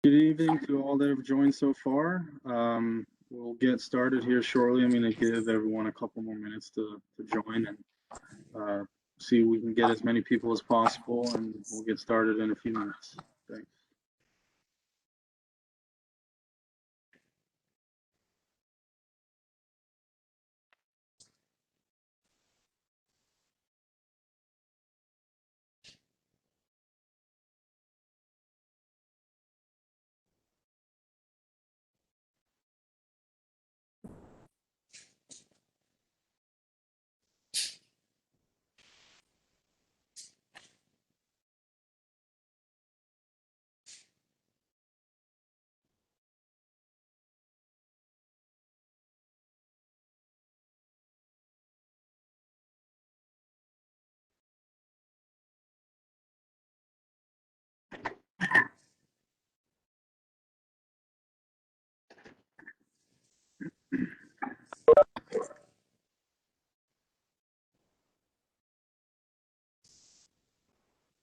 Good evening to all that have joined so far. We'll get started here shortly. I'm going to give everyone a couple more minutes to join and see if we can get as many people as possible, and we'll get started in a few minutes. Thanks.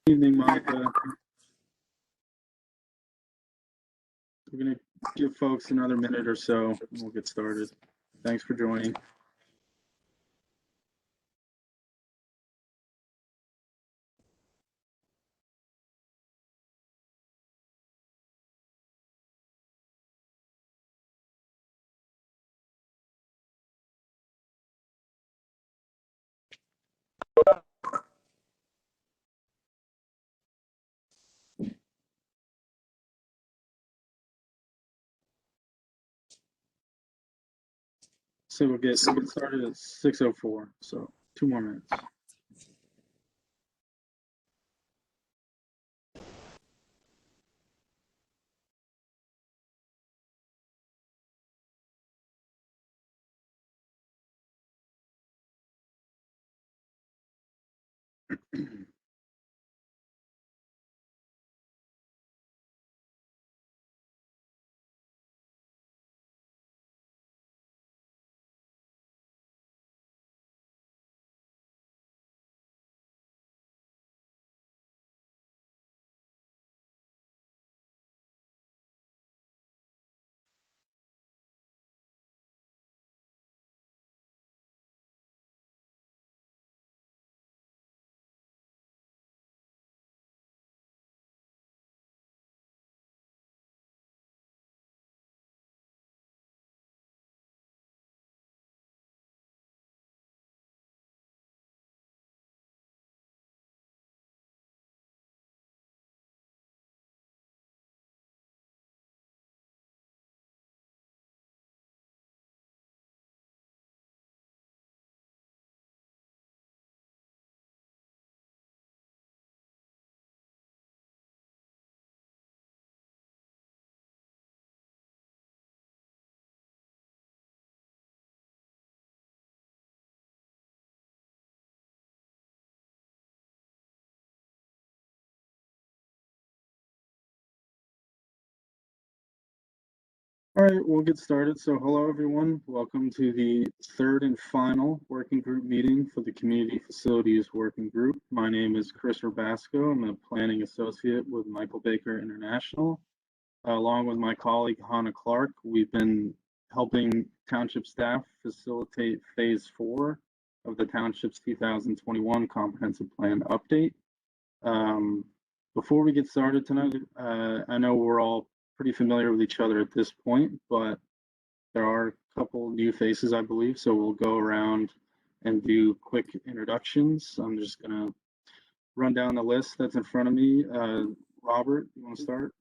Good evening, Monica. We're going to give folks another minute or so, and we'll get started. Thanks for joining. So we'll get started at 6:04, so 2 more minutes. All right, we'll get started. So hello, everyone. Welcome to the third and final working group meeting for the Community Facilities Working Group. My name is Chris Rabasco. I'm a planning associate with Michael Baker International. Along with my colleague, Hannah Clark, we've been helping township staff facilitate phase 4 of the township's 2021 comprehensive plan update. Before we get started tonight, I know we're all pretty familiar with each other at this point, but there are a couple new faces, I believe, so we'll go around and do quick introductions. I'm just gonna run down the list that's in front of me. Robert, you want to start?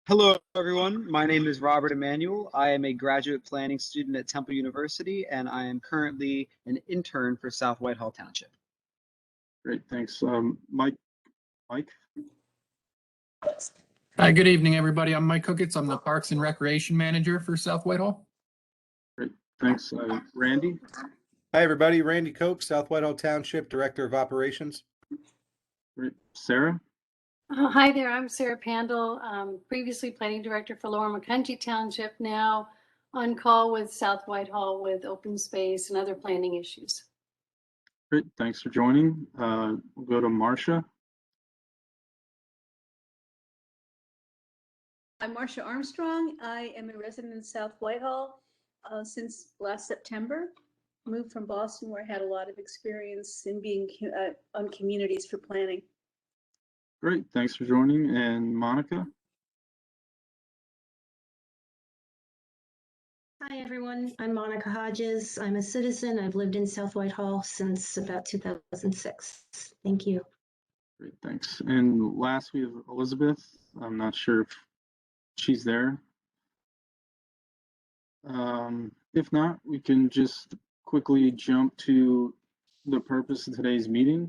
Hello, everyone. My name is Robert Emanuel. I am a graduate planning student at Temple University, and I am currently an intern for South Whitehall Township. Great, thanks. Mike? Hi, good evening, everybody. I'm Mike Cookitz. I'm the Parks and Recreation Manager for South Whitehall. Great, thanks. Randy? Hi, everybody. Randy Koch, South Whitehall Township Director of Operations. Great. Sarah? Hi there, I'm Sarah Pandel, previously Planning Director for Lower Macungie Township, now on call with South Whitehall with open space and other planning issues. Great, thanks for joining. We'll go to Marcia. I'm Marcia Armstrong. I am a resident in South Whitehall since last September. Moved from Boston, where I had a lot of experience in being on communities for planning. Great, thanks for joining. And Monica? Hi, everyone. I'm Monica Hodges. I'm a citizen. I've lived in South Whitehall since about 2006. Thank you. Great, thanks. And last we have Elizabeth. I'm not sure if she's there. If not, we can just quickly jump to the purpose of today's meeting,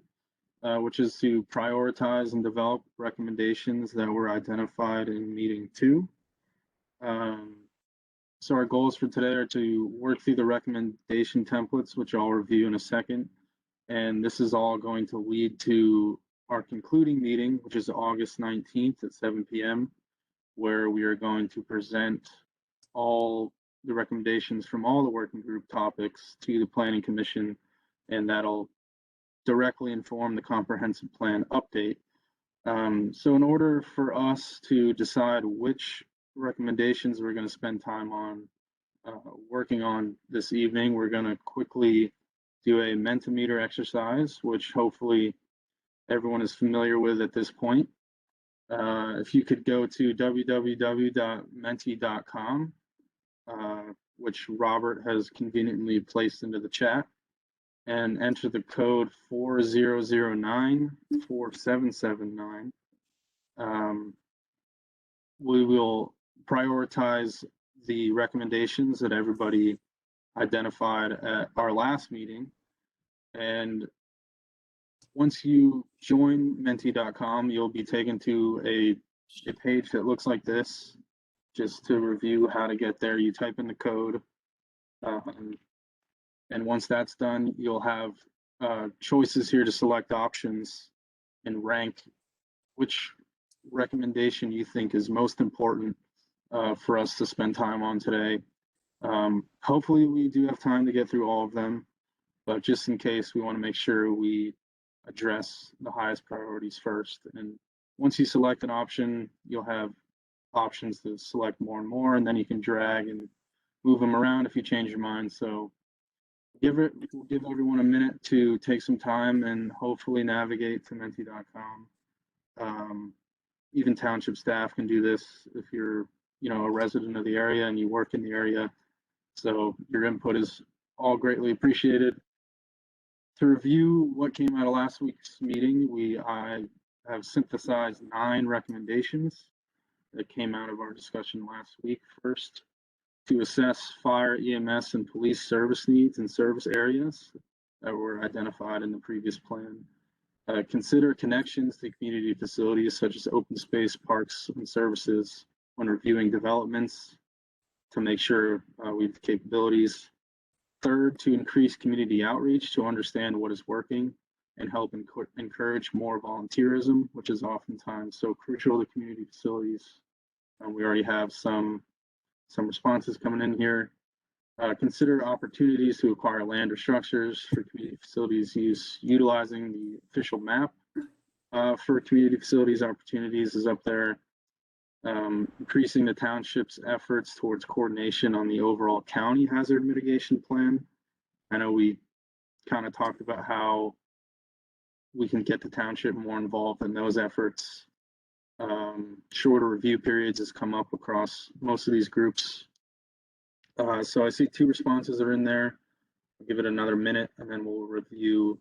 which is to prioritize and develop recommendations that were identified in meeting 2. So our goals for today are to work through the recommendation templates, which I'll review in a second. And this is all going to lead to our concluding meeting, which is August 19th at 7 p.m., where we are going to present all the recommendations from all the working group topics to the Planning Commission, and that'll directly inform the comprehensive plan update. So in order for us to decide which recommendations we're going to spend time on working on this evening, we're going to quickly do a Mentimeter exercise, which hopefully everyone is familiar with at this point. If you could go to www.menti.com, which Robert has conveniently placed into the chat, and enter the code 40094779. We will prioritize the recommendations that everybody identified at our last meeting. And once you join menti.com, you'll be taken to a page that looks like this. Just to review how to get there, you type in the code. And once that's done, you'll have choices here to select options and rank which recommendation you think is most important for us to spend time on today. Hopefully we do have time to get through all of them, but just in case, we want to make sure we address the highest priorities first. And once you select an option, you'll have options to select more and more, and then you can drag and move them around if you change your mind. So we'll give everyone a minute to take some time and hopefully navigate to menti.com. Even township staff can do this if you're, a resident of the area and you work in the area. So your input is all greatly appreciated. To review what came out of last week's meeting, I have synthesized 9 recommendations that came out of our discussion last week. First, to assess fire, EMS, and police service needs in service areas that were identified in the previous plan. Consider connections to community facilities such as open space, parks, and services when reviewing developments to make sure we have the capabilities. Third, to increase community outreach to understand what is working and help encourage more volunteerism, which is oftentimes so crucial to community facilities. We already have some responses coming in here. Consider opportunities to acquire land or structures for community facilities use. Utilizing the official map for community facilities opportunities is up there. Increasing the township's efforts towards coordination on the overall county hazard mitigation plan. I know we kind of talked about how we can get the township more involved in those efforts. Shorter review periods has come up across most of these groups. So I see 2 responses are in there. I'll give it another minute and then we'll review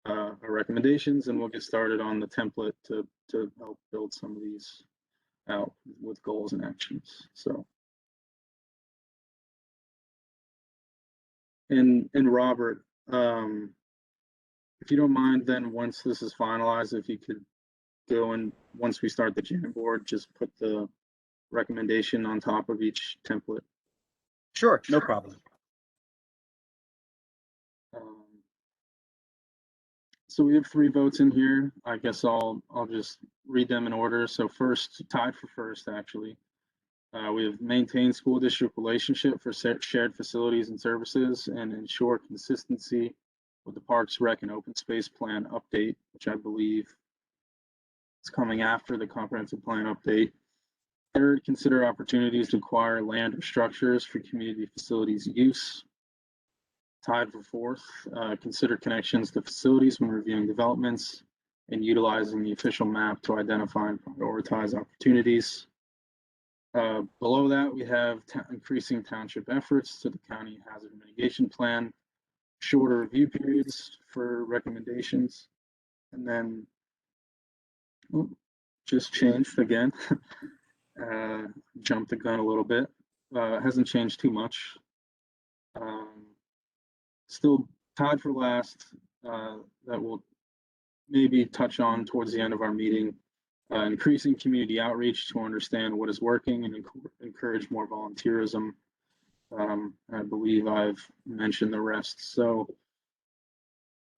our recommendations and we'll get started on the template to help build some of these out with goals and actions. So, and Robert, if you don't mind, then once this is finalized, if you could go and once we start the Jamboard, just put the recommendation on top of each template. Sure, no problem. So we have 3 votes in here. I guess I'll just read them in order. So first, tied for first, actually. We have maintained school district relationship for shared facilities and services and ensure consistency with the Parks, Rec, and Open Space Plan update, which I believe is coming after the comprehensive plan update. Third, consider opportunities to acquire land or structures for community facilities use. Tied for fourth, consider connections to facilities when reviewing developments and utilizing the official map to identify and prioritize opportunities. Below that, we have increasing township efforts to the county hazard mitigation plan, shorter review periods for recommendations, and then just changed again. Jumped the gun a little bit. Hasn't changed too much. Still tied for last, that we'll maybe touch on towards the end of our meeting. Increasing community outreach to understand what is working and encourage more volunteerism. I believe I've mentioned the rest. So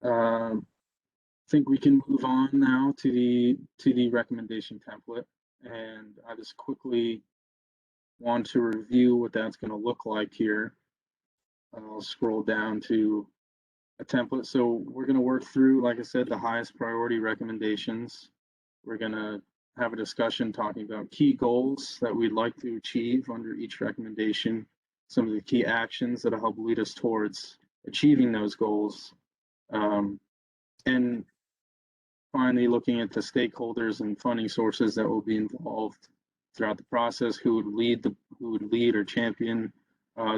I think we can move on now to the recommendation template. And I just quickly want to review what that's going to look like here. I'll scroll down to a template. So we're going to work through, like I said, the highest priority recommendations. We're going to have a discussion talking about key goals that we'd like to achieve under each recommendation, some of the key actions that'll help lead us towards achieving those goals. And finally, looking at the stakeholders and funding sources that will be involved throughout the process, who would lead or champion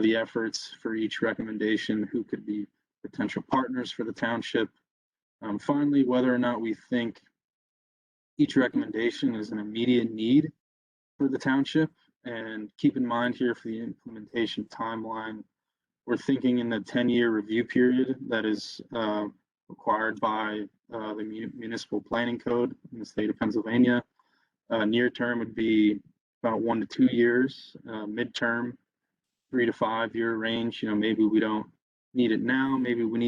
the efforts for each recommendation, who could be potential partners for the township. Finally, whether or not we think each recommendation is an immediate need for the township. And keep in mind here for the implementation timeline, we're thinking in the 10-year review period that is required by the municipal planning code in the state of Pennsylvania. Near term would be about 1 to 2 years, midterm 3 to 5 year range. Maybe we don't need it now. Maybe we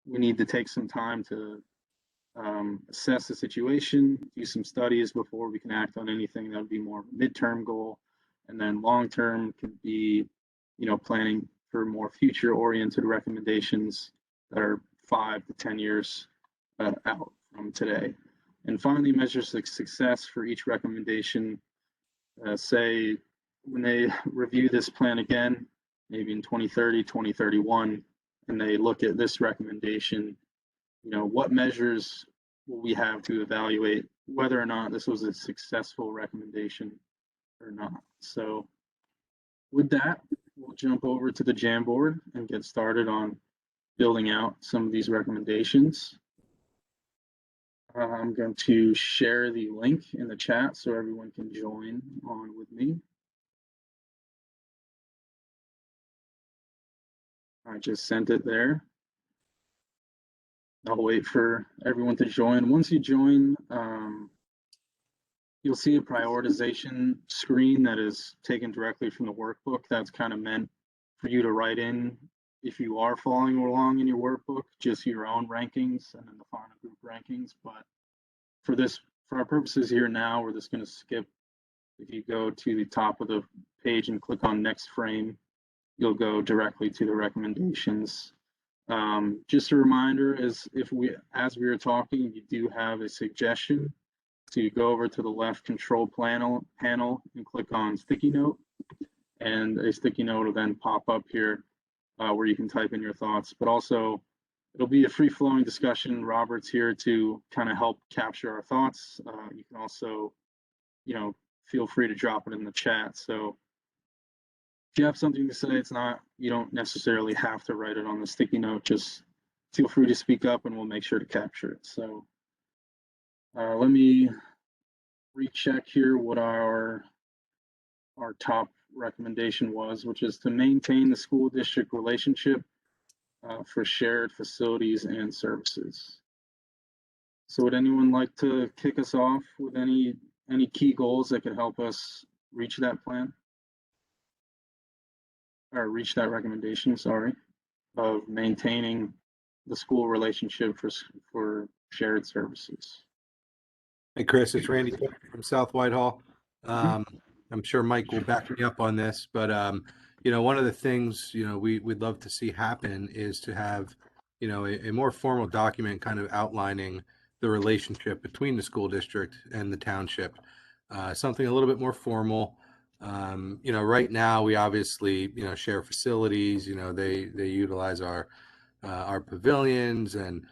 need to take some time to assess the situation, do some studies before we can act on anything. That would be more of a midterm goal. And then long term could be, planning for more future oriented recommendations that are 5 to 10 years out from today. And finally, measures of success for each recommendation. Say when they review this plan again, maybe in 2030, 2031, and they look at this recommendation, what measures will we have to evaluate whether or not this was a successful recommendation or not? So with that, we'll jump over to the Jamboard and get started on building out some of these recommendations. I'm going to share the link in the chat so everyone can join on with me. I just sent it there. I'll wait for everyone to join. Once you join, you'll see a prioritization screen that is taken directly from the workbook. That's kind of meant for you to write in, if you are following along in your workbook, just your own rankings and then the final group rankings. But for our purposes here now, we're just going to skip. If you go to the top of the page and click on next frame, you'll go directly to the recommendations. Just a reminder, as we were talking, you do have a suggestion to go over to the left control panel and click on sticky note, and a sticky note will then pop up here where you can type in your thoughts. But also, it'll be a free-flowing discussion. Robert's here to kind of help capture our thoughts. You can also, feel free to drop it in the chat. So if you have something to say, you don't necessarily have to write it on the sticky note. Just feel free to speak up and we'll make sure to capture it. So let me recheck here what our top recommendation was, which is to maintain the school district relationship for shared facilities and services. So would anyone like to kick us off with any key goals that could help us reach that plan? Or reach that recommendation, sorry, of maintaining the school relationship for shared services. Hey, Chris, it's Randy from South Whitehall. I'm sure Mike will back me up on this, but one of the things we'd love to see happen is to have a more formal document kind of outlining the relationship between the school district and the township. something a little bit more formal. Right now we obviously, share facilities. They utilize our pavilions and,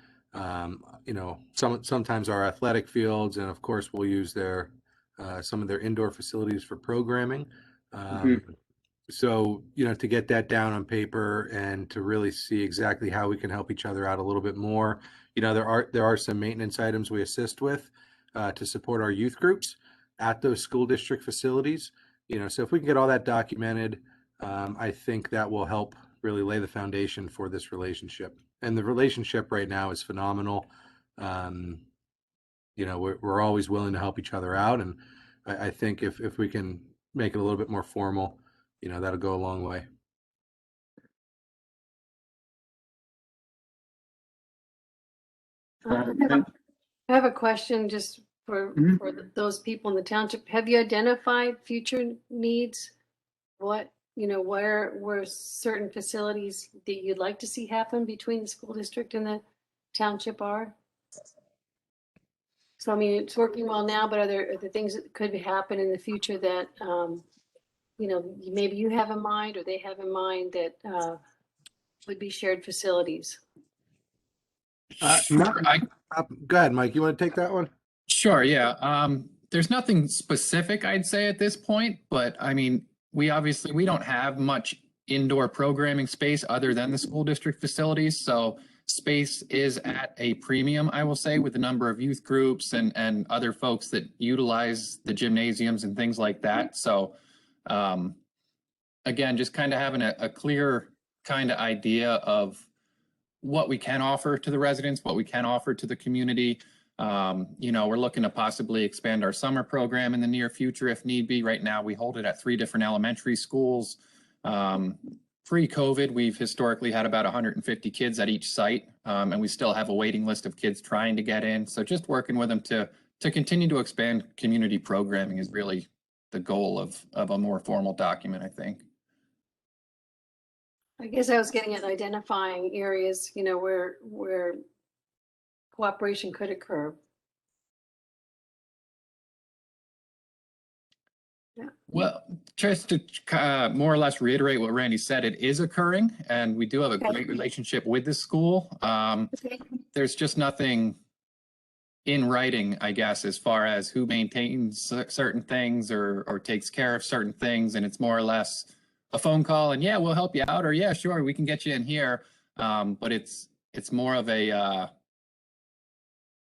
sometimes our athletic fields, and of course we'll use some of their indoor facilities for programming. So, to get that down on paper and to really see exactly how we can help each other out a little bit more, there are some maintenance items we assist with to support our youth groups at those school district facilities. So if we can get all that documented, I think that will help really lay the foundation for this relationship. And the relationship right now is phenomenal. We're always willing to help each other out, and I think if we can make it a little bit more formal, that'll go a long way. I have a question just for those people in the township. Have you identified future needs? Where certain facilities that you'd like to see happen between the school district and the township are? So, I mean, it's working well now, but are there things that could happen in the future that, maybe you have in mind or they have in mind that would be shared facilities? Go ahead, Mike. You want to take that one? Sure, yeah. There's nothing specific I'd say at this point, but I mean, we don't have much indoor programming space other than the school district facilities. So space is at a premium, I will say, with the number of youth groups and other folks that utilize the gymnasiums and things like that. So again, just kind of having a clear kind of idea of what we can offer to the residents, what we can offer to the community. We're looking to possibly expand our summer program in the near future if need be. Right now, we hold it at 3 different elementary schools. Pre-COVID, we've historically had about 150 kids at each site, and we still have a waiting list of kids trying to get in. So just working with them to continue to expand community programming is really the goal of a more formal document, I think. I guess I was getting at identifying areas, where cooperation could occur. Yeah. Well, just to more or less reiterate what Randy said, it is occurring, and we do have a great relationship with the school. There's just nothing in writing, I guess, as far as who maintains certain things or takes care of certain things, and it's more or less a phone call and yeah, we'll help you out, or yeah, sure, we can get you in here. But it's more of a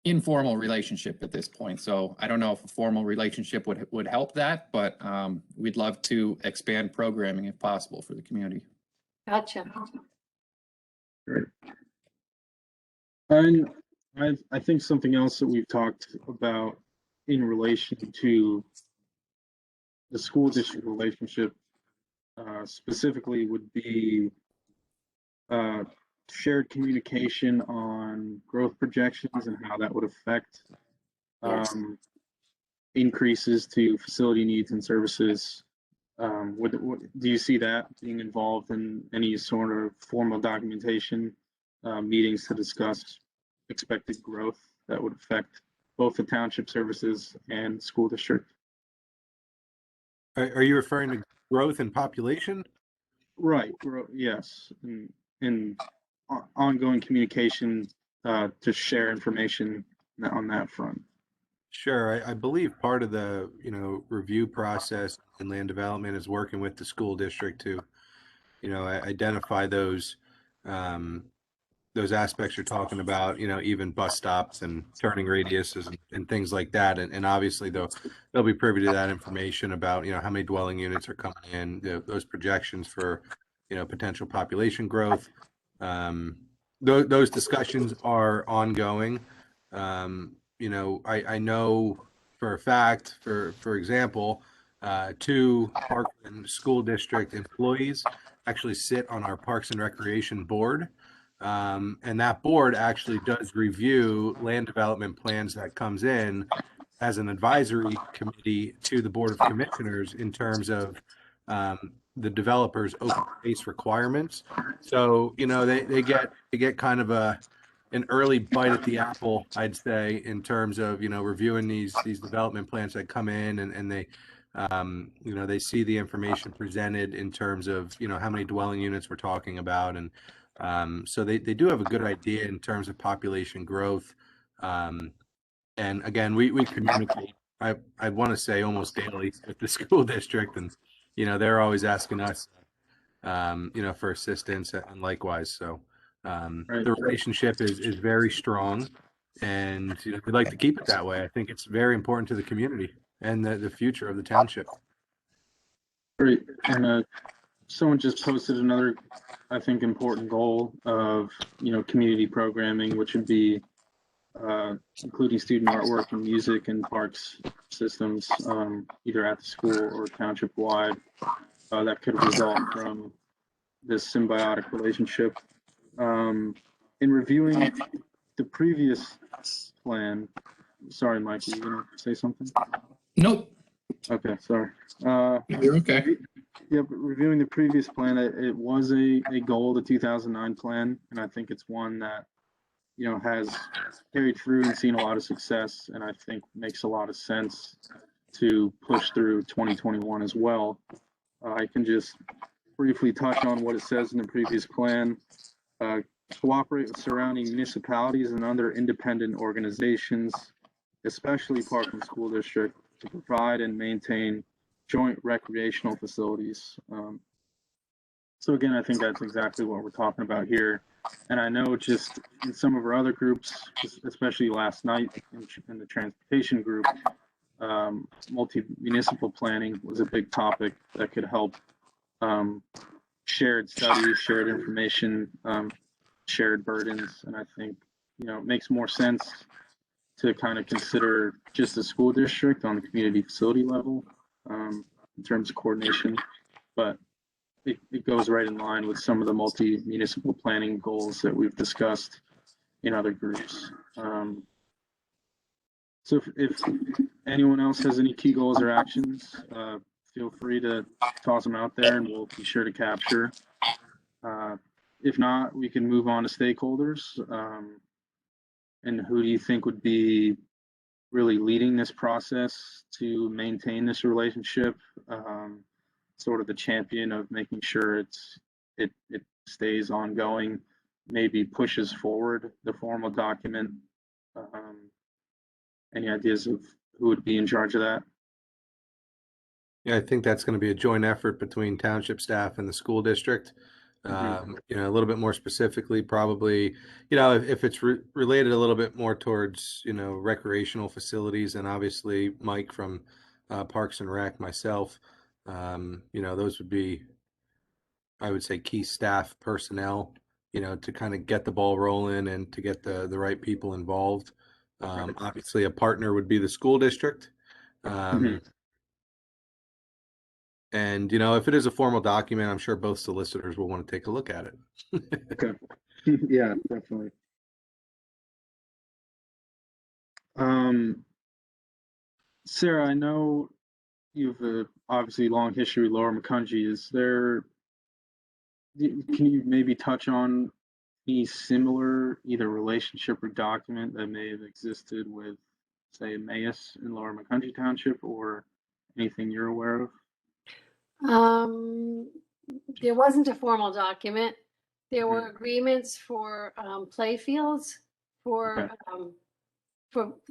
informal relationship at this point. So I don't know if a formal relationship would help that, but we'd love to expand programming if possible for the community. Gotcha. Great. And I think something else that we've talked about in relation to the school district relationship specifically would be shared communication on growth projections and how that would affect increases to facility needs and services. Do you see that being involved in any sort of formal documentation, meetings to discuss expected growth that would affect both the township services and school district? Are you referring to growth in population? Right. Yes. And ongoing communication to share information on that front. Sure. I believe part of the review process in land development is working with the school district to identify those aspects you're talking about, even bus stops and turning radiuses and things like that. And obviously they'll be privy to that information about, how many dwelling units are coming in, those projections for, potential population growth. Those discussions are ongoing. I know for a fact, for example, 2 Parkland School District employees actually sit on our Parks and Recreation Board. And that board actually does review land development plans that comes in as an advisory committee to the Board of Commissioners in terms of the developer's open space requirements. So, they get kind of a an early bite at the apple, I'd say, in terms of, reviewing these development plans that come in, and they, they see the information presented in terms of, how many dwelling units we're talking about. And so they do have a good idea in terms of population growth. And again, we communicate, I want to say almost daily with the school district, and, they're always asking us, for assistance and likewise. So Right. the relationship is very strong, and we'd like to keep it that way. I think it's very important to the community and the future of the township. Great. And someone just posted another, I think, important goal of, community programming, which would be including student artwork and music and parks systems, either at the school or township wide, that could result from this symbiotic relationship. In reviewing the previous plan, sorry, Mike, are you gonna say something? Nope, Okay, sorry. you're okay. Yeah, but reviewing the previous plan, it was a goal, the 2009 plan, and I think it's one that, has carried through and seen a lot of success, and I think makes a lot of sense to push through 2021 as well. I can just briefly touch on what it says in the previous plan. Cooperate with surrounding municipalities and other independent organizations, especially Parkland School District, to provide and maintain joint recreational facilities. So again, I think that's exactly what we're talking about here. And I know just in some of our other groups, especially last night in the transportation group, multi-municipal planning was a big topic that could help shared studies, shared information, shared burdens. And I think, it makes more sense to kind of consider just the school district on the community facility level in terms of coordination. But it goes right in line with some of the multi-municipal planning goals that we've discussed in other groups. So if anyone else has any key goals or actions, feel free to toss them out there and we'll be sure to capture. If not, we can move on to stakeholders. And who do you think would be really leading this process to maintain this relationship? Sort of the champion of making sure it stays ongoing, maybe pushes forward the formal document. Any ideas of who would be in charge of that? Yeah, I think that's going to be a joint effort between township staff and the school district. A little bit more specifically, probably, if it's related a little bit more towards, recreational facilities, and obviously Mike from Parks and Rec, myself, those would be, I would say, key staff personnel, to kind of get the ball rolling and to get the right people involved. Obviously, a partner would be the school district. And, if it is a formal document, I'm sure both solicitors will want to take a look at it. Okay. Yeah, definitely. Sarah, I know you've obviously long history with Laura McCungy. Can you maybe touch on any similar either relationship or document that may have existed with, say, Emmaus in Laura McCungy Township, or anything you're aware of? There wasn't a formal document. There were agreements for play fields for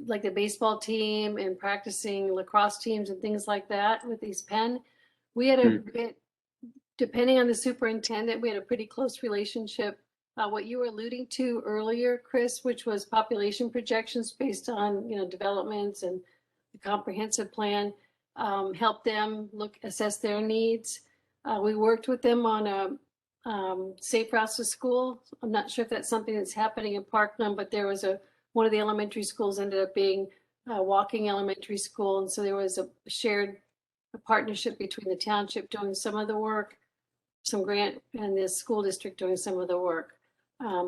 like the baseball team and practicing lacrosse teams and things like that with East Penn. We had a bit, depending on the superintendent, we had a pretty close relationship. What you were alluding to earlier, Chris, which was population projections based on, developments and the comprehensive plan, helped them assess their needs. We worked with them on a safe routes to school. I'm not sure if that's something that's happening in Parkland, but there was one of the elementary schools ended up being a walking elementary school. And so there was a shared partnership between the township doing some of the work, some grant, and the school district doing some of the work.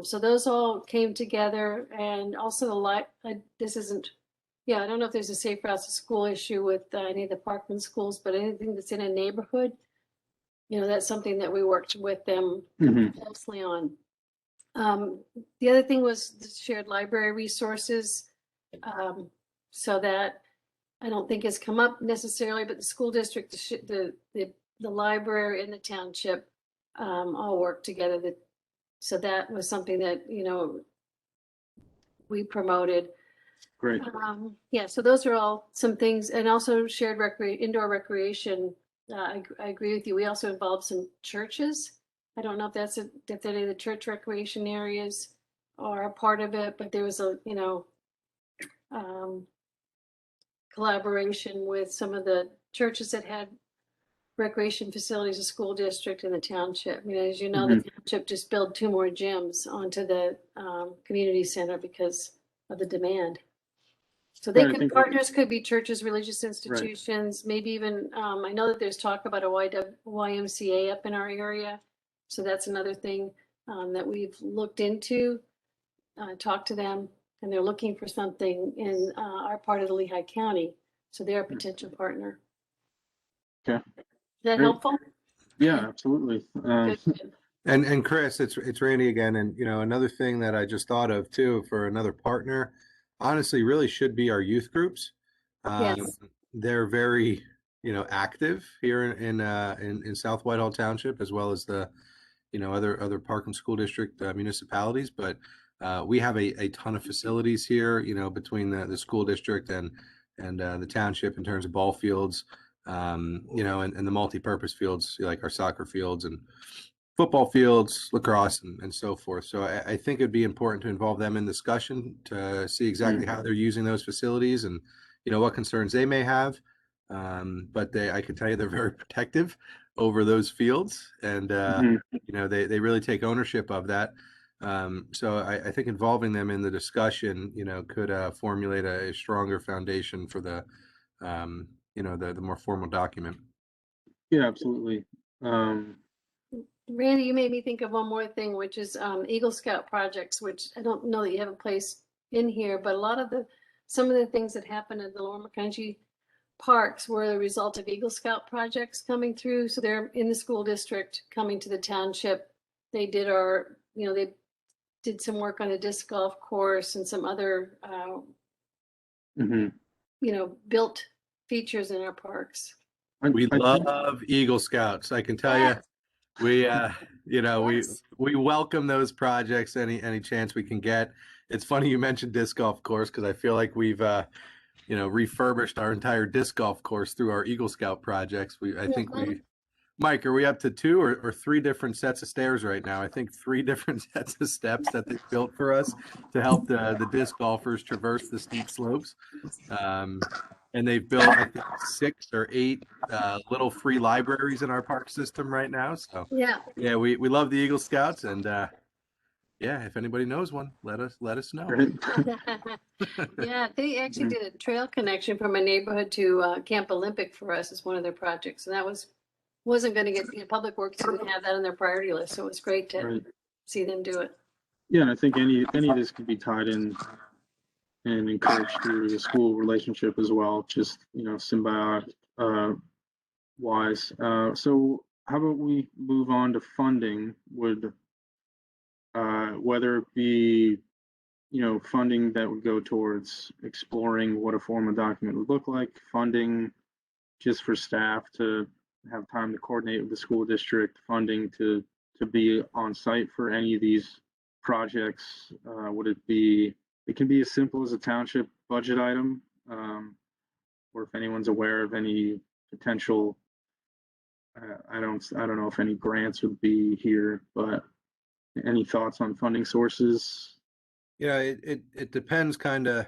So those all came together. And also I don't know if there's a safe routes to school issue with any of the Parkland schools, but anything that's in a neighborhood, that's something that we worked with them closely on. The other thing was the shared library resources. So that I don't think has come up necessarily, but the school district, the library and the township all work together. So that was something that, we promoted. Great. Yeah, so those are all some things, and also shared indoor recreation. I agree with you. We also involved some churches. I don't know if if any of the church recreation areas are a part of it, but there was a, collaboration with some of the churches that had recreation facilities, the school district and the township. As you know, the township just built 2 more gyms onto the community center because of the demand. So they Right, I could, think- partners could be churches, religious institutions, maybe even, I know that there's talk about a YMCA up in our area. So that's another thing that we've looked into, talked to them, and they're looking for something in our part of the Lehigh County. So they're a potential partner. Okay. Is that Great. helpful? Yeah, absolutely. Good, good. And Chris, it's Randy again. And another thing that I just thought of too for another partner, honestly, really should be our youth groups. Yes. They're very active here in South Whitehall Township, as well as the other park and school district municipalities. But we have a ton of facilities here, between the school district and the township in terms of ball fields, and the multi-purpose fields like our soccer fields and football fields, lacrosse, and so forth. So I think it'd be important to involve them in discussion to see exactly how they're using those facilities and what concerns they may have. But I can tell you they're very protective over those fields, and they really take ownership of that. So I think involving them in the discussion, could formulate a stronger foundation for the more formal document. Yeah, absolutely. Randy, you made me think of one more thing, which is Eagle Scout projects, which I don't know that you have a place in here, but some of the things that happened at the Lower McConkey parks were the result of Eagle Scout projects coming through. So they're in the school district, coming to the township. They did they did some work on the disc golf course and some other, built features in our parks. We love Eagle Scouts. I can tell you, we Yes. we welcome those projects any chance we can get. It's funny you mentioned disc golf course because I feel like we've refurbished our entire disc golf course through our Eagle Scout projects. Mike, are we up to 2 or 3 different sets of stairs right now? I think 3 different sets of steps that they built for us to help the disc golfers traverse the steep slopes. And they've built, I think, 6 or 8 little free libraries in our park system right now. So yeah, we love the Eagle Scouts, and if anybody knows one, let us know. Yeah, they actually did a trail connection from a neighborhood to Camp Olympic for us as one of their projects, and that wasn't going to get Public Works didn't have that on their priority list, so it was great to see them do it. Yeah, and I think any of this could be tied in and encouraged through the school relationship as well, just symbiotic wise. So how about we move on to funding? Would whether it be funding that would go towards exploring what a formal document would look like, funding just for staff to have time to coordinate with the school district, funding to be on site for any of these projects. Would it be? It can be as simple as a township budget item, or if anyone's aware of any potential. I don't know if any grants would be here, but any thoughts on funding sources? Yeah, it depends kind of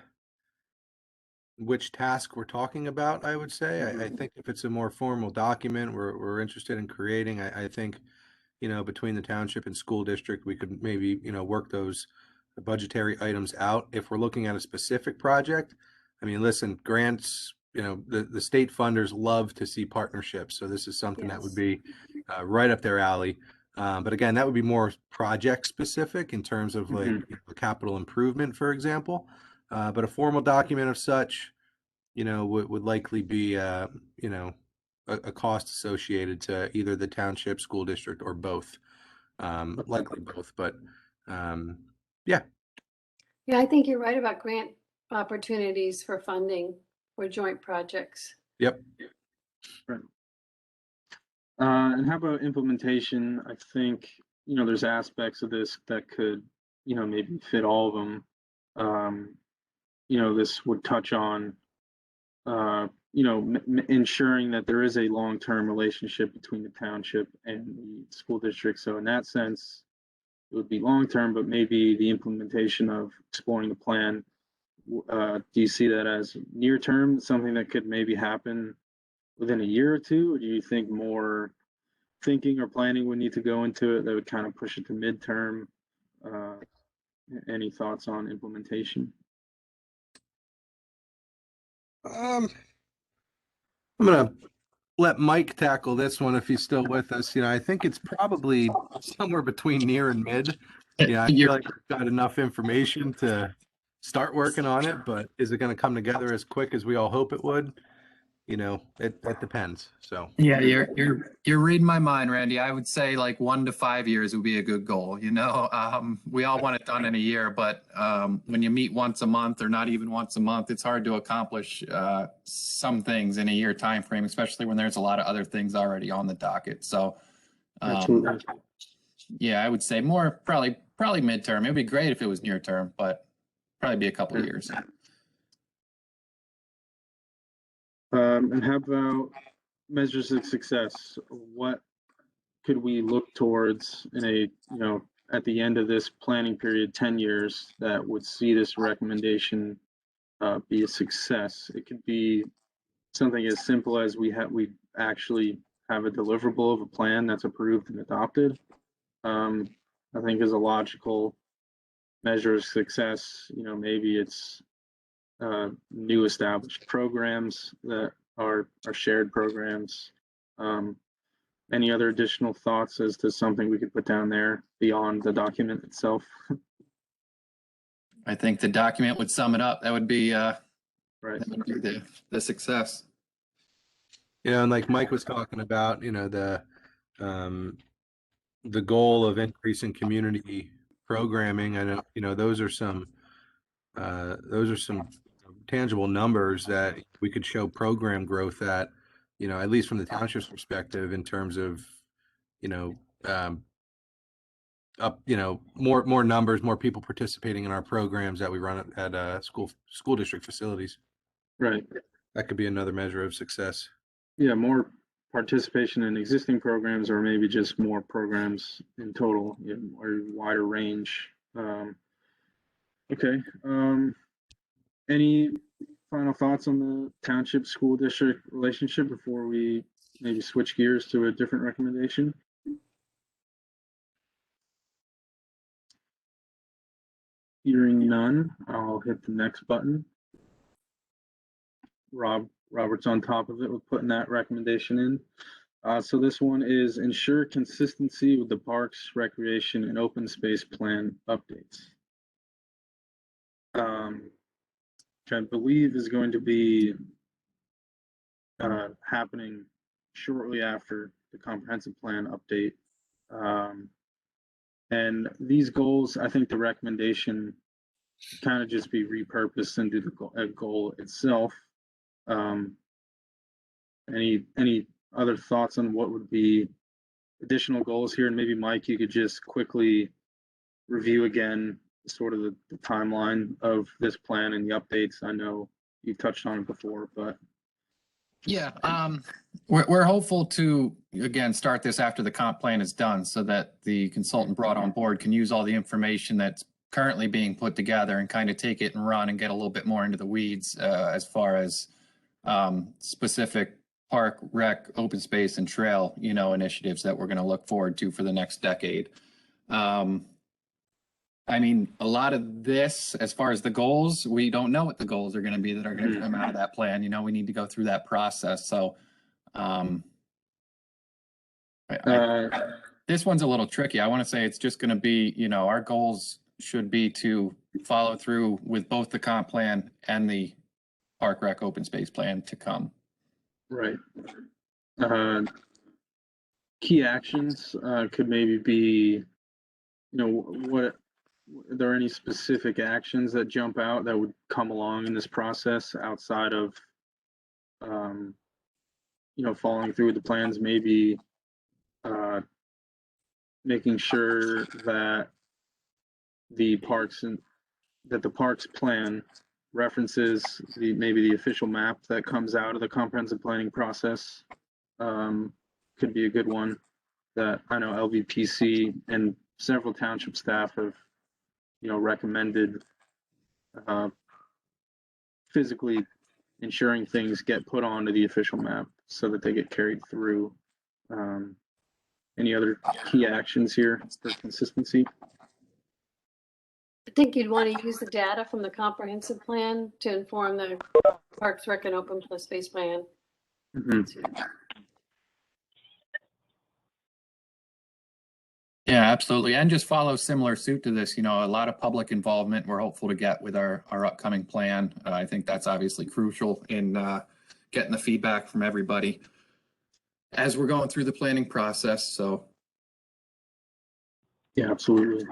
which task we're talking about, I would say. I think if it's a more formal document we're interested in creating, I think, between the township and school district, we could maybe, work those budgetary items out. If we're looking at a specific project, I mean, listen, grants, the state funders love to see partnerships. So this is something that would be right up their alley. But again, that would be more project specific in terms of like capital improvement, for example. But a formal document of such, would likely be, a cost associated to either the township, school district, or both. Likely both, but Yeah, I think you're right about grant opportunities for funding for joint projects. Yep. And how about implementation? I think, there's aspects of this that could, maybe fit all of them. This would touch on, ensuring that there is a long-term relationship between the township and the school district. So in that sense, it would be long-term, but maybe the implementation of exploring the plan. Do you see that as near-term, something that could maybe happen within a year or two? Or do you think more thinking or planning would need to go into it that would kind of push it to midterm? Any thoughts on implementation? I'm gonna let Mike tackle this one if he's still with us. I think it's probably somewhere between near and mid. I feel like we've got enough information to start working on it, but is it going to come together as quick as we all hope it would? It depends. So Yeah, you're reading my mind, Randy. I would say like 1 to 5 years would be a good goal. We all want it done in a year, but when you meet once a month or not even once a month, it's hard to accomplish some things in a year time frame, especially when there's a lot of other things already on the docket. So, yeah, I would say more probably midterm. It'd be great if it was near term, but probably be a couple of years. And how about measures of success? What could we look towards in at the end of this planning period, 10 years, that would see this recommendation be a success? It could be something as simple as we actually have a deliverable of a plan that's approved and adopted. I think is a logical measure of success. Maybe it's new established programs that are shared programs. Any other additional thoughts as to something we could put down there beyond the document itself? I think the document would sum it up. That would be right. That would be the success. and like Mike was talking about, the goal of increasing community programming. I know, those are some tangible numbers that we could show program growth at least from the township's perspective in terms of, up, more numbers, more people participating in our programs that we run at school district facilities. Right. That could be another measure of success. Yeah, more participation in existing programs, or maybe just more programs in total, or wider range. Okay. Any final thoughts on the township school district relationship before we maybe switch gears to a different recommendation? Hearing none, I'll hit the next button. Robert's on top of it with putting that recommendation in. So this one is ensure consistency with the parks, recreation, and open space plan updates. Which I believe is going to be happening shortly after the comprehensive plan update. And these goals, I think the recommendation kind of just be repurposed into the goal itself. Any other thoughts on what would be additional goals here? And maybe Mike, you could just quickly review again sort of the timeline of this plan and the updates. I know you touched on it before, but yeah, we're hopeful to again start this after the comp plan is done, so that the consultant brought on board can use all the information that's currently being put together and kind of take it and run and get a little bit more into the weeds as far as specific park, rec, open space, and trail, initiatives that we're going to look forward to for the next decade. I mean, a lot of this, as far as the goals, we don't know what the goals are going to be that are going to come out of that plan. We need to go through that process. So, this one's a little tricky. I want to say it's just going to be, our goals should be to follow through with both the comp plan and the park, rec, open space plan to come. Right. Key actions could maybe be, what are there any specific actions that jump out that would come along in this process outside of, following through with the plans, maybe making sure that the parks plan references maybe the official map that comes out of the comprehensive planning process. Could be a good one that I know LVPC and several township staff have, recommended, physically ensuring things get put onto the official map so that they get carried through. Any other key actions here for consistency? I think you'd want to use the data from the comprehensive plan to inform the Parks Rec and Open Space plan. Yeah, absolutely. And just follow similar suit to this, a lot of public involvement we're hopeful to get with our upcoming plan. I think that's obviously crucial in getting the feedback from everybody as we're going through the planning process. So. Yeah, absolutely.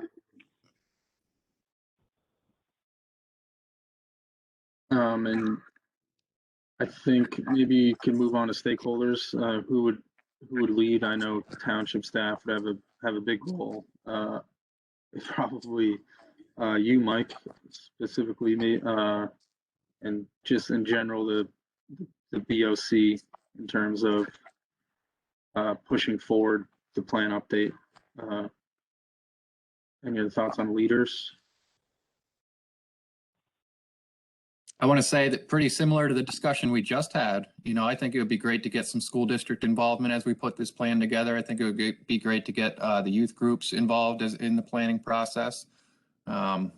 And I think maybe you can move on to stakeholders. Who would lead? I know township staff would have a big role. Probably you, Mike, specifically me, and just in general the BOC in terms of pushing forward the plan update. Any other thoughts on leaders? I want to say that pretty similar to the discussion we just had, I think it would be great to get some school district involvement as we put this plan together. I think it would be great to get the youth groups involved in the planning process. Everybody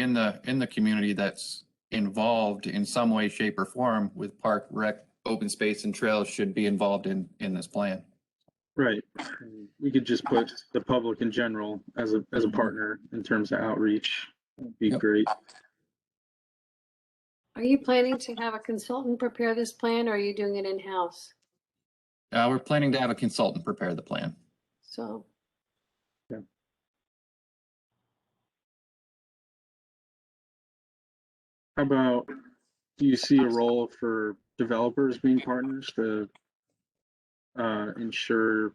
in the community that's involved in some way, shape, or form with park, rec, open space, and trails should be involved in this plan. Right. We could just put the public in general as a partner in terms of outreach. That'd be great. Are you planning to have a consultant prepare this plan, or are you doing it in-house? We're planning to have a consultant prepare the plan. So. Yeah. How about, do you see a role for developers being partners to ensure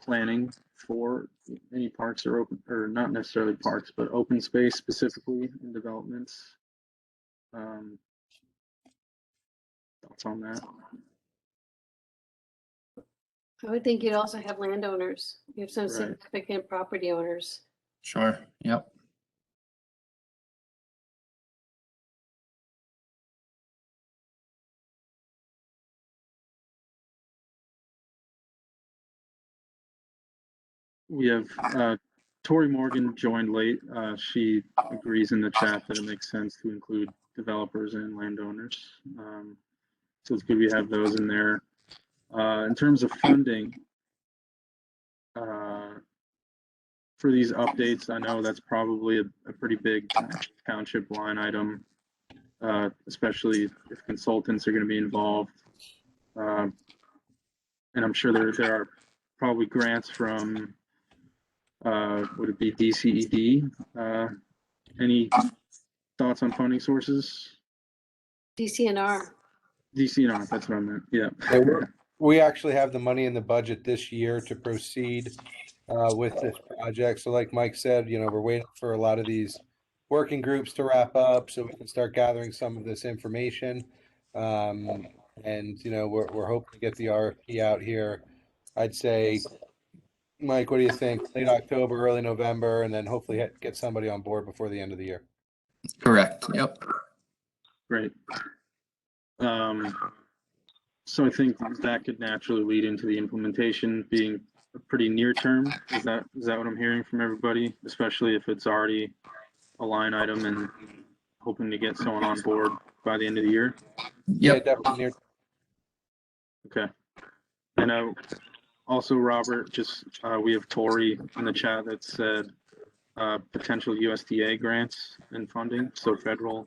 planning for any parks or not necessarily parks, but open space specifically in developments? Thoughts on that? I would think you'd also have landowners. You have some Right. significant property owners. Sure. Yep. We have Tori Morgan joined late. She agrees in the chat that it makes sense to include developers and landowners. So it's good we have those in there. In terms of funding, for these updates, I know that's probably a pretty big township line item, especially if consultants are going to be involved. And I'm sure there are probably grants from, would it be DCED? Any thoughts on funding sources? DCNR. DCNR, that's what I meant. Yeah. We actually have the money in the budget this year to proceed with this project. So like Mike said, we're waiting for a lot of these working groups to wrap up so we can start gathering some of this information. And, we're hoping to get the RFP out here. I'd say, Mike, what do you think? Late October, early November, and then hopefully get somebody on board before the end of the year. Correct. Yep. Great. So I think that could naturally lead into the implementation being a pretty near term. Is that what I'm hearing from everybody, especially if it's already a line item and hoping to get someone on board by the end of the year? Yeah, definitely near. Okay. And also, Robert, just we have Tori in the chat that said potential USDA grants and funding, so federal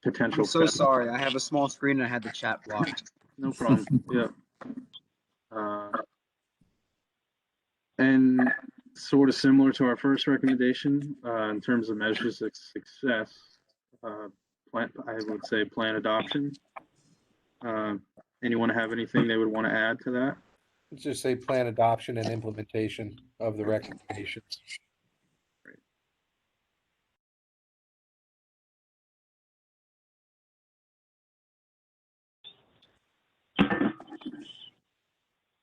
potential. I'm so sorry. I have a small screen and I had the chat blocked. No problem. Yeah. And sort of similar to our first recommendation in terms of measures of success. I would say plan adoption. Anyone have anything they would want to add to that? Let's just say plan adoption and implementation of the recommendations.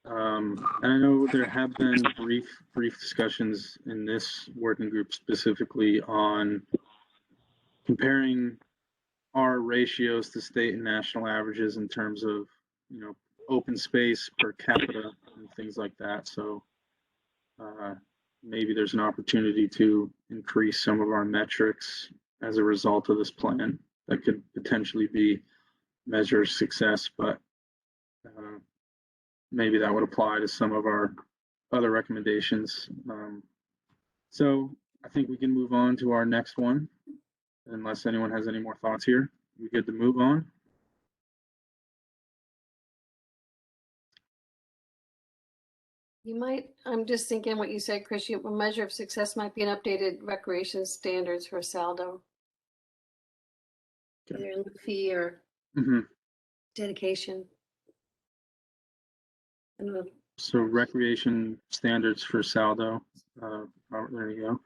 And I know there have been brief discussions in this working group specifically on comparing our ratios to state and national averages in terms of, open space per capita and things like that. So maybe there's an opportunity to increase some of our metrics as a result of this plan. That could potentially be measure success, but maybe that would apply to some of our other recommendations. So I think we can move on to our next one, unless anyone has any more thoughts here. We good to move on? You might, I'm just thinking what you said, Chris, a measure of success might be an updated recreation standards for Saldo. Okay. Either in fee or Mm-hmm. dedication. So recreation standards for Saldo. There you go.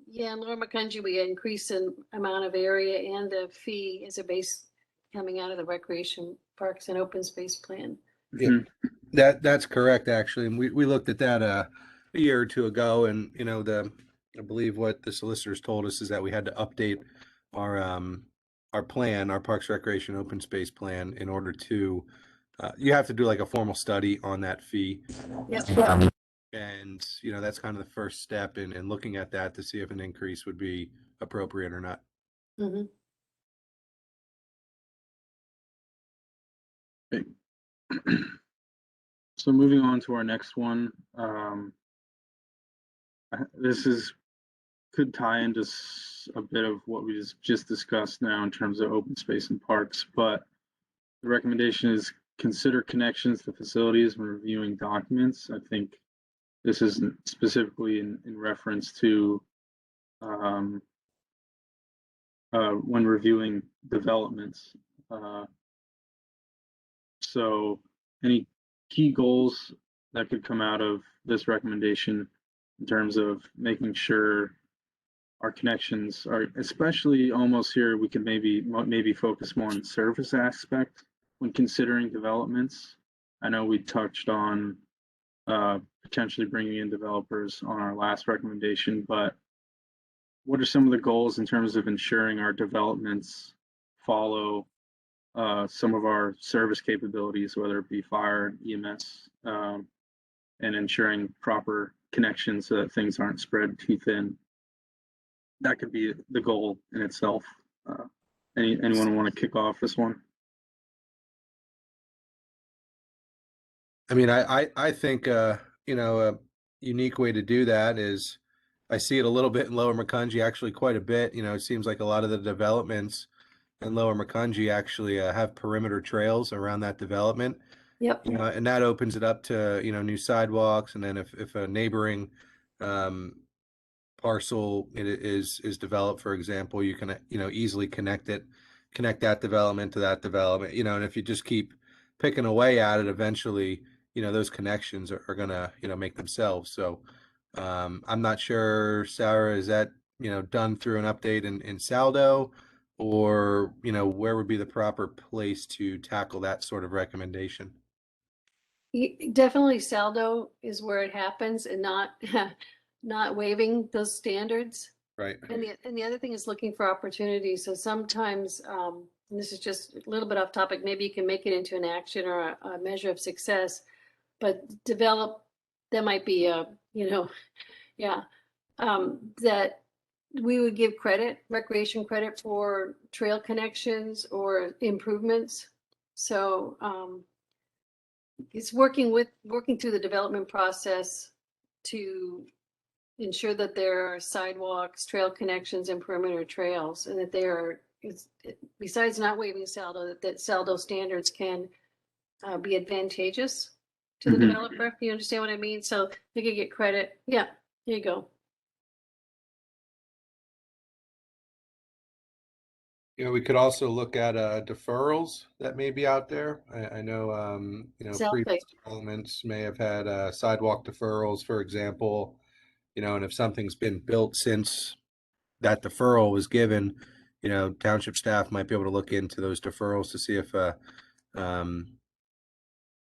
Yeah, in Lower Macungie, we increase in amount of area and the fee as a base coming out of the recreation parks and open space plan. Yeah, that's correct, actually. And we looked at that a year or two ago, and I believe what the solicitors told us is that we had to update our plan, our Parks Recreation Open Space plan, in order to you have to do like a formal study on that fee. Yep. And that's kind of the first step in looking at that to see if an increase would be appropriate or not. Mm-hmm. Okay. So moving on to our next one. This could tie into a bit of what we just discussed now in terms of open space and parks, but the recommendation is consider connections to facilities when reviewing documents. I think this is specifically in reference to when reviewing developments. So any key goals that could come out of this recommendation in terms of making sure our connections are, especially almost here, we can maybe focus more on the service aspect when considering developments. I know we touched on potentially bringing in developers on our last recommendation, but what are some of the goals in terms of ensuring our developments follow some of our service capabilities, whether it be fire, EMS, and ensuring proper connections so that things aren't spread too thin? That could be the goal in itself. Anyone want to kick off this one? I mean, I think a unique way to do that is I see it a little bit in Lower Macungie, actually quite a bit. It seems like a lot of the developments in Lower Macungie actually have perimeter trails around that development. Yep. And that opens it up to new sidewalks, and then if a neighboring parcel is developed, for example, you can easily connect that development to that development. And if you just keep picking away at it, eventually those connections are gonna make themselves. So I'm not sure, Sarah, is that done through an update in Saldo, or where would be the proper place to tackle that sort of recommendation? Definitely Saldo is where it happens, and not not waiving those standards. Right. And the other thing is looking for opportunities. So sometimes, and this is just a little bit off topic, maybe you can make it into an action or a measure of success, but that might be that we would give recreation credit for trail connections or improvements. So it's working through the development process to ensure that there are sidewalks, trail connections, and perimeter trails, and that besides not waiving Saldo, that Saldo standards can be advantageous to the developer. You understand what I mean? So they could get credit. Yeah. Here you go. You know, we could also look at deferrals that may be out there. I know, you know, Exactly. previous developments may have had sidewalk deferrals, for example, you know, and if something's been built since that deferral was given, you know, township staff might be able to look into those deferrals to see if, um,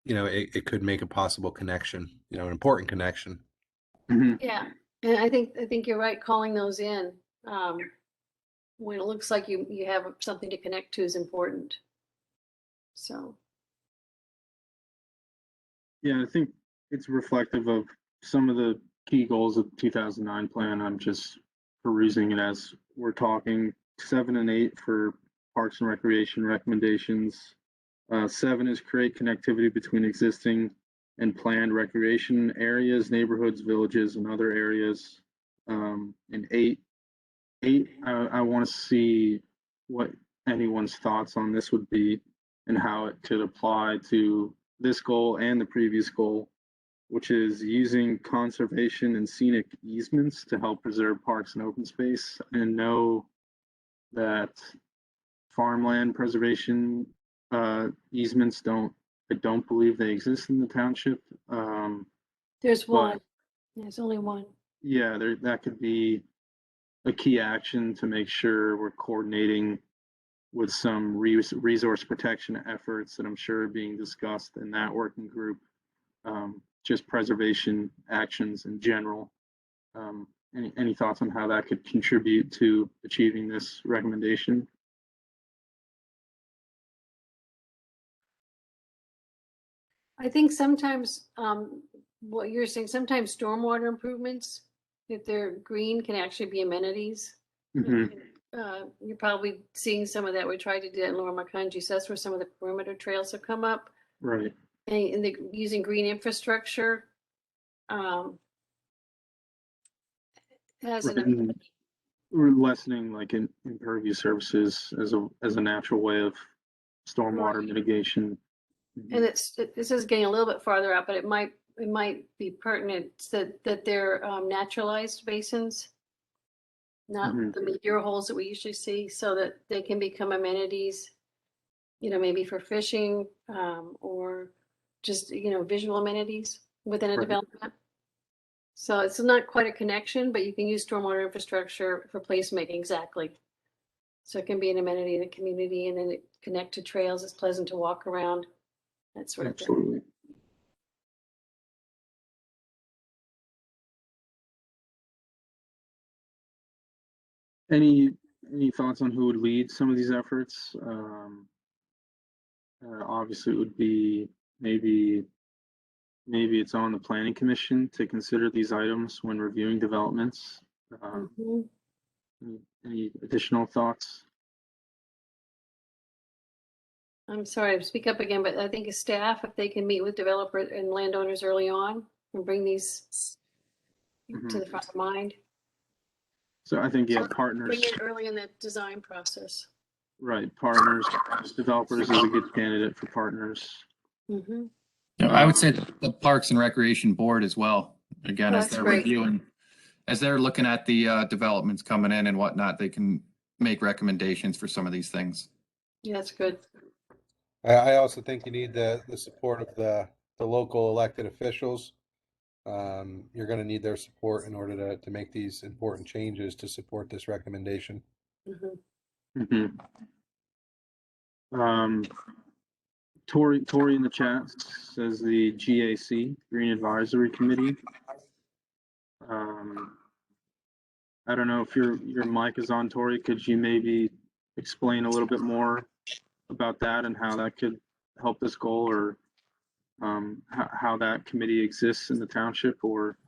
you know, it could make a possible connection, you know, an important connection. Mhm. Yeah, and I think you're right, calling those in. When it looks like you have something to connect to is important. So, Yeah, I think it's reflective of some of the key goals of the 2009 plan. I'm just perusing it as we're talking. 7 and 8 for Parks and Recreation recommendations. 7 is create connectivity between existing and planned recreation areas, neighborhoods, villages, and other areas. And 8, I want to see what anyone's thoughts on this would be and how it could apply to this goal and the previous goal, which is using conservation and scenic easements to help preserve parks and open space. And know that farmland preservation easements I don't believe they exist in the township. there's But one, there's only one. yeah, that could be a key action to make sure we're coordinating with some resource protection efforts that I'm sure are being discussed in that working group. Just preservation actions in general. Any thoughts on how that could contribute to achieving this recommendation? I think sometimes, what you're saying, sometimes stormwater improvements, if they're green, can actually be amenities. Mhm. You're probably seeing some of that. We tried to do that in Lower Macungie, so that's where some of the perimeter trails have come up. Right. And the, using green infrastructure, has Right. an, And we're lessening like impervious surfaces as a natural way of stormwater Right. mitigation. and this is getting a little bit farther out, but it might be pertinent that they're naturalized basins, not Mhm. the meteor holes that we usually see, so that they can become amenities, you know, maybe for fishing, or just, you know, visual amenities within a Right. development. So it's not quite a connection, but you can use stormwater infrastructure for placemaking, exactly. So it can be an amenity in the community, and then it connect to trails. It's pleasant to walk around, that sort of thing. Absolutely. Any thoughts on who would lead some of these efforts? Obviously, it would be maybe it's on the planning commission to consider these items when reviewing developments. Mhm. Any additional thoughts? I'm sorry to speak up again, but I think as staff, if they can meet with developers and landowners early on and bring these to the front of mind. So I think, yeah, Bring partners, it early in the design process. right, partners, developers is a good candidate for partners. Mhm. I would say the Parks and Recreation Board as well. Again, as That's they're great. reviewing, as they're looking at the developments coming in and whatnot, they can make recommendations for some of these things. Yeah, that's good. I also think you need the support of the local elected officials. You're going to need their support in order to make these important changes to support this recommendation. Mhm. Mhm. Um, Tori in the chat says the GAC, Green Advisory Committee. I don't know if your mic is on, Tori. Could you maybe explain a little bit more about that and how that could help this goal, or how that committee exists in the township, or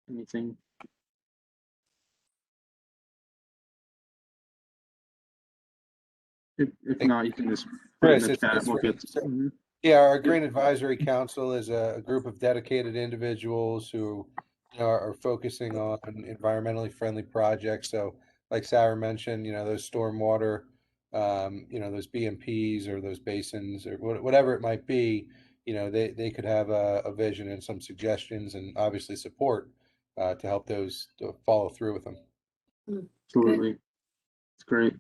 anything? If not, you can just put it in Chris, the chat. it's We'll get. so, yeah, our Green Advisory Council is a group of dedicated individuals who, you know, are focusing on environmentally friendly projects. So, like Sarah mentioned, you know, those stormwater, you know, those BMPs or those basins or whatever it might be, you know, they could have a vision and some suggestions and obviously support to help those to follow through with them. Absolutely. It's great.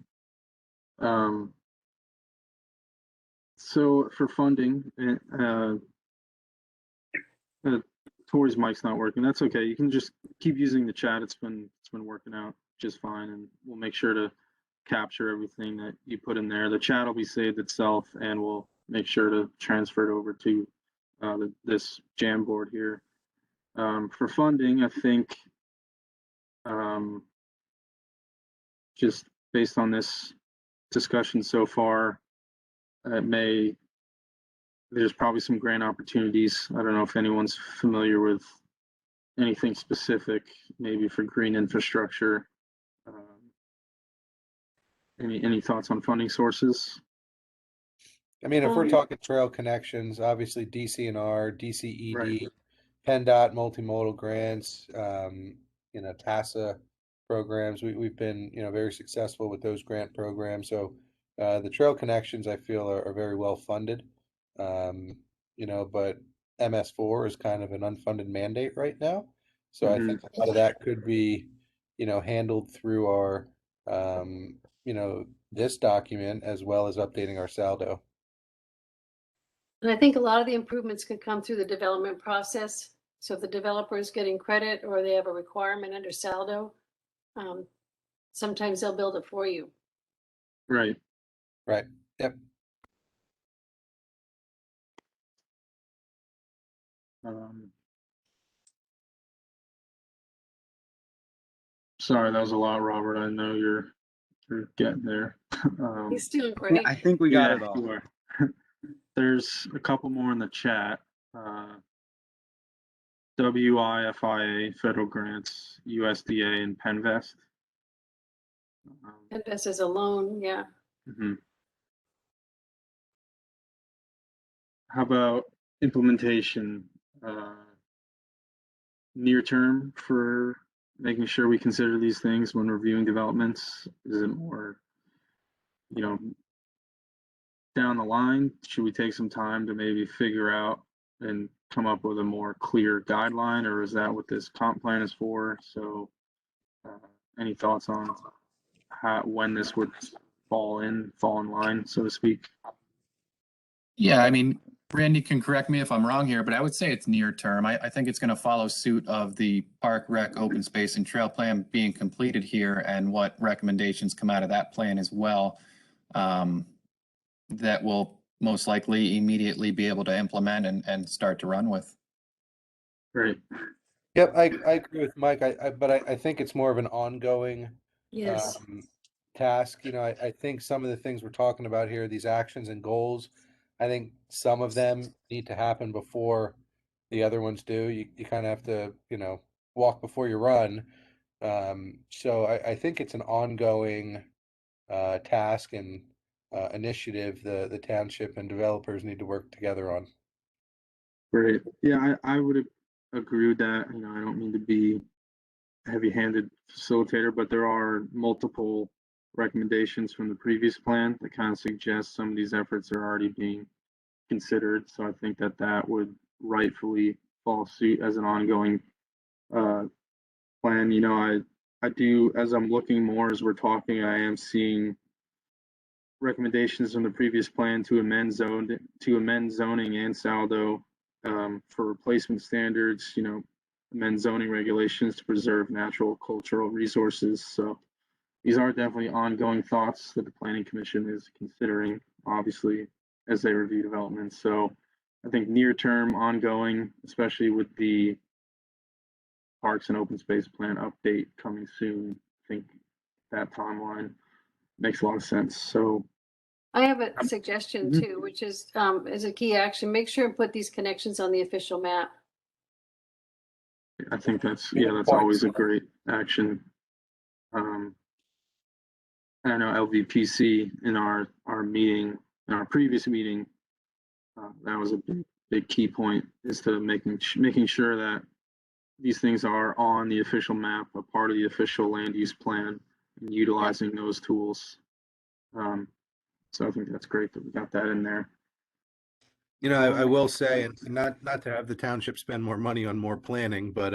So for funding, Tori's mic's not working. That's okay. You can just keep using the chat. It's been working out just fine, and we'll make sure to capture everything that you put in there. The chat will be saved itself, and we'll make sure to transfer it over to this Jamboard here. For funding, I think just based on this discussion so far, there's probably some grant opportunities. I don't know if anyone's familiar with anything specific, maybe for green infrastructure. Any thoughts on funding sources? I mean, if we're talking trail connections, obviously DCNR, DCED, Right. PennDOT multimodal grants, TASA programs. We've been, very successful with those grant programs. So the trail connections, I feel, are very well funded. But MS4 is kind of an unfunded mandate right now. So I think a lot of that could be, handled through our, this document as well as updating our saldo. And I think a lot of the improvements could come through the development process. So if the developer is getting credit or they have a requirement under saldo, sometimes they'll build it for you. Right. Right. Yep. Sorry, that was a lot, Robert. I know you're getting there. He's doing great. I think we got it all. You are. There's a couple more in the chat. WIFIA, federal grants, USDA, and Penvest. And this is a loan, yeah. How about implementation? Near term for making sure we consider these things when reviewing developments? Is it more, down the line? Should we take some time to maybe figure out and come up with a more clear guideline, or is that what this comp plan is for? So any thoughts on when this would fall in line, so to speak? Yeah, I mean, Randy can correct me if I'm wrong here, but I would say it's near term. I think it's going to follow suit of the park, rec, open space, and trail plan being completed here, and what recommendations come out of that plan as well, that will most likely immediately be able to implement and start to run with. Great. Yep, I agree with Mike. But I think it's more of an ongoing Yes. task. I think some of the things we're talking about here, these actions and goals, I think some of them need to happen before the other ones do. You kind of have to, walk before you run. So I think it's an ongoing task and initiative the township and developers need to work together on. Great. Yeah, I would agree with that. I don't mean to be a heavy-handed facilitator, but there are multiple recommendations from the previous plan that kind of suggest some of these efforts are already being considered. So I think that would rightfully fall suit as an ongoing plan. I do, as I'm looking more as we're talking, I am seeing recommendations from the previous plan to amend zoning and saldo for replacement standards, amend zoning regulations to preserve natural cultural resources. So these are definitely ongoing thoughts that the Planning Commission is considering, obviously, as they review developments. So I think near term, ongoing, especially with the Parks and Open Space Plan update coming soon, I think that timeline makes a lot of sense. So I have a suggestion too, which is as a key action, make sure and put these connections on the official map. I think that's always a great action. I know LVPC in our meeting, in our previous meeting, that was a big key point, is to making sure that these things are on the official map, a part of the official land use plan, and utilizing those tools. So I think that's great that we got that in there. I will say, and not to have the township spend more money on more planning, but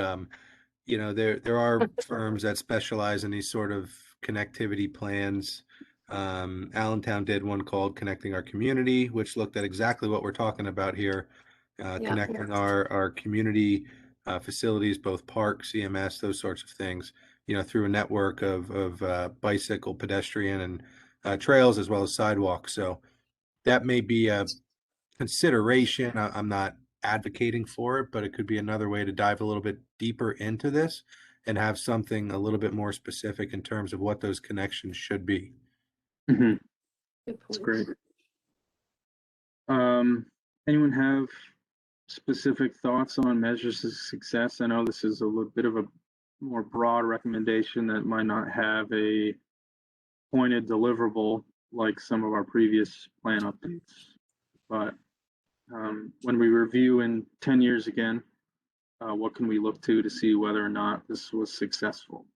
you know, there are firms that specialize in these sort of connectivity plans. Allentown did one called Connecting Our Community, which looked at exactly what we're talking about here, connecting our community facilities, both parks, EMS, those sorts of things, you know, through a network of bicycle, pedestrian, and trails, as well as sidewalks. So that may be a consideration. I'm not advocating for it, but it could be another way to dive a little bit deeper into this and have something a little bit more specific in terms of what those connections should be. Mm-hmm. Good That's point. great. Anyone have specific thoughts on measures of success? I know this is a little bit of a more broad recommendation that might not have a pointed deliverable like some of our previous plan updates. But when we review in 10 years again, what can we look to see whether or not this was successful?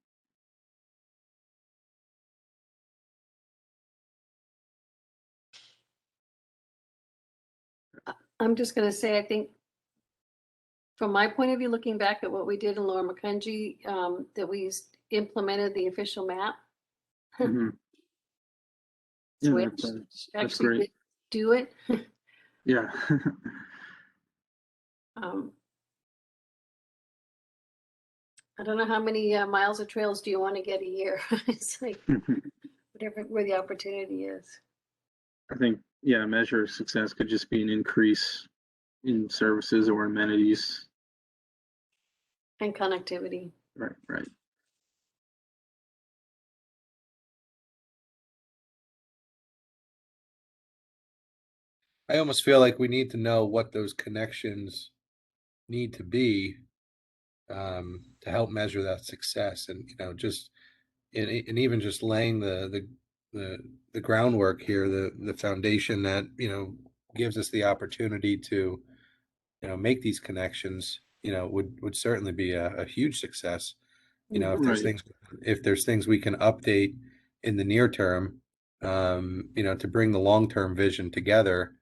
I'm just gonna say, I think from my point of view, looking back at what we did in Lower Macungie, that we implemented the official map. Mhm. So Yeah, we that's actually great. did do it. Yeah. Um, I don't know how many miles of trails do you want to get a year? It's like whatever, where the opportunity is. I think, yeah, a measure of success could just be an increase in services or amenities. And connectivity. Right, right. I almost feel like we need to know what those connections need to be to help measure that success, and you know, just and even just laying the groundwork here, the foundation that, you know, gives us the opportunity to, you know, make these connections, you know, would certainly be a huge success. You know, Right. if there's things we can update in the near term, you know, to bring the long-term vision together,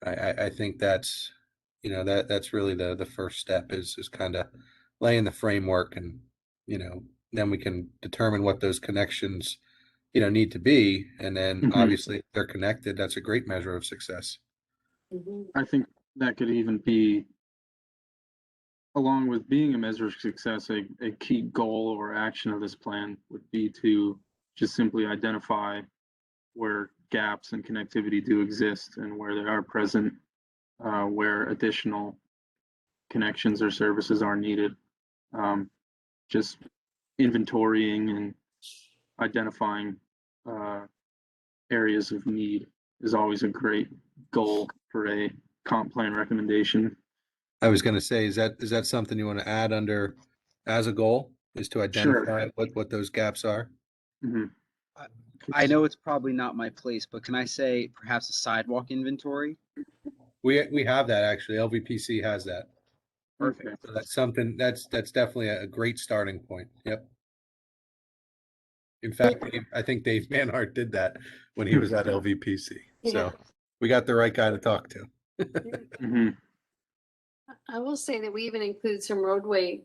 I think that's, you know, that's really the first step is kind of laying the framework, and, you know, then we can determine what those connections, you know, need to be. And then Mhm. obviously if they're connected, that's a great measure of success. Mhm. I think that could even be, along with being a measure of success, a key goal or action of this plan would be to just simply identify where gaps in connectivity do exist and where they are present, where additional connections or services are needed. Just inventorying and identifying areas of need is always a great goal for a comp plan recommendation. I was going to say, is that something you want to add under as a goal, is to Sure. identify what those gaps are? Mm-hmm. I know it's probably not my place, but can I say perhaps a sidewalk inventory? We have that actually. LVPC has that. Perfect. Okay. So that's something that's definitely a great starting point. Yep. In fact, I think Dave Manhart did that when he was at LVPC. Yeah. So we got the right guy to talk to. Mm-hmm. I will say that we even include some roadway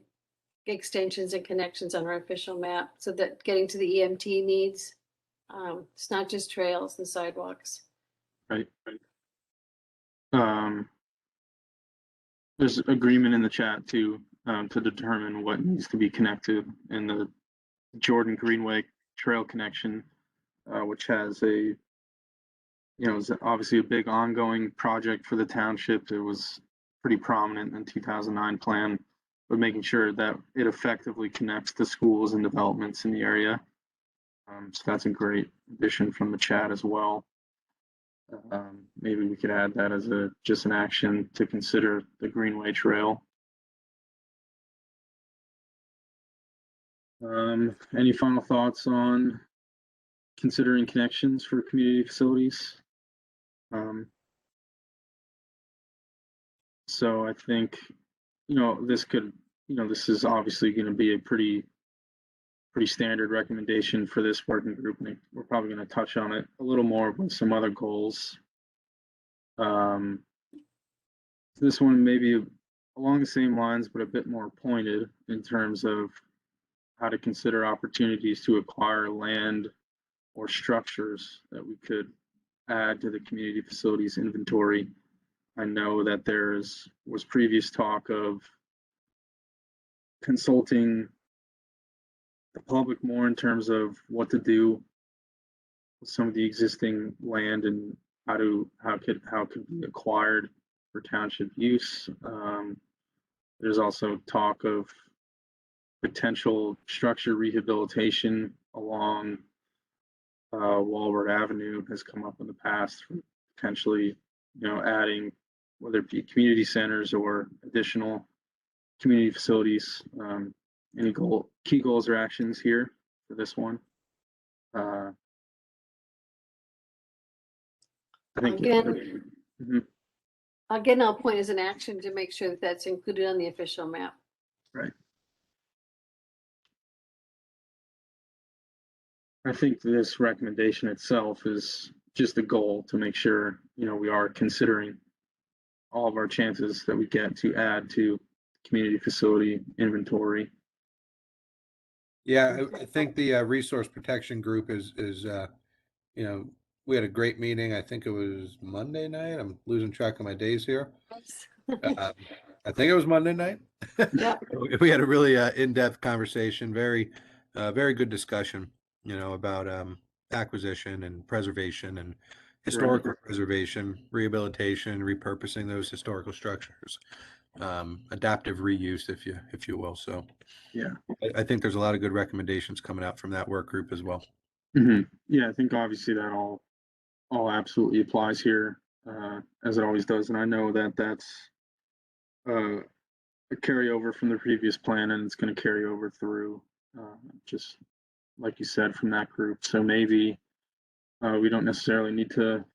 extensions and connections on our official map so that getting to the EMT needs, it's not just trails and sidewalks. Right. There's agreement in the chat too, to determine what needs to be connected in the Jordan Greenway Trail connection, which has is obviously a big ongoing project for the township. It was pretty prominent in the 2009 plan, but making sure that it effectively connects the schools and developments in the area. So that's a great addition from the chat as well. Maybe we could add that as just an action to consider the Greenway Trail. Any final thoughts on considering connections for community facilities? So I think, this is obviously going to be a pretty standard recommendation for this working group. And we're probably going to touch on it a little more with some other goals. This one maybe along the same lines, but a bit more pointed in terms of how to consider opportunities to acquire land or structures that we could add to the community facilities inventory. I know that was previous talk of consulting the public more in terms of what to do with some of the existing land and how could be acquired for township use. There's also talk of potential structure rehabilitation along Walworth Avenue has come up in the past for potentially, adding whether it be community centers or additional community facilities. Any key goals or actions here for this one? I think Again, I'll point as an action to make sure that that's included on the official map. right. I think this recommendation itself is just a goal to make sure, we are considering all of our chances that we get to add to community facility inventory. Yeah, I think the resource protection group is we had a great meeting. I think it was Monday night. I'm losing track of my days here. I think it was Monday night. Yeah. We had a really in-depth conversation, very good discussion, about acquisition and preservation and historical preservation, rehabilitation, repurposing those historical structures, adaptive reuse, if you will. So Yeah. I think there's a lot of good recommendations coming out from that work group as well. Yeah, I think obviously that all absolutely applies here, as it always does. And I know that that's a carryover from the previous plan, and it's going to carry over through, just like you said, from that group. So maybe we don't necessarily need to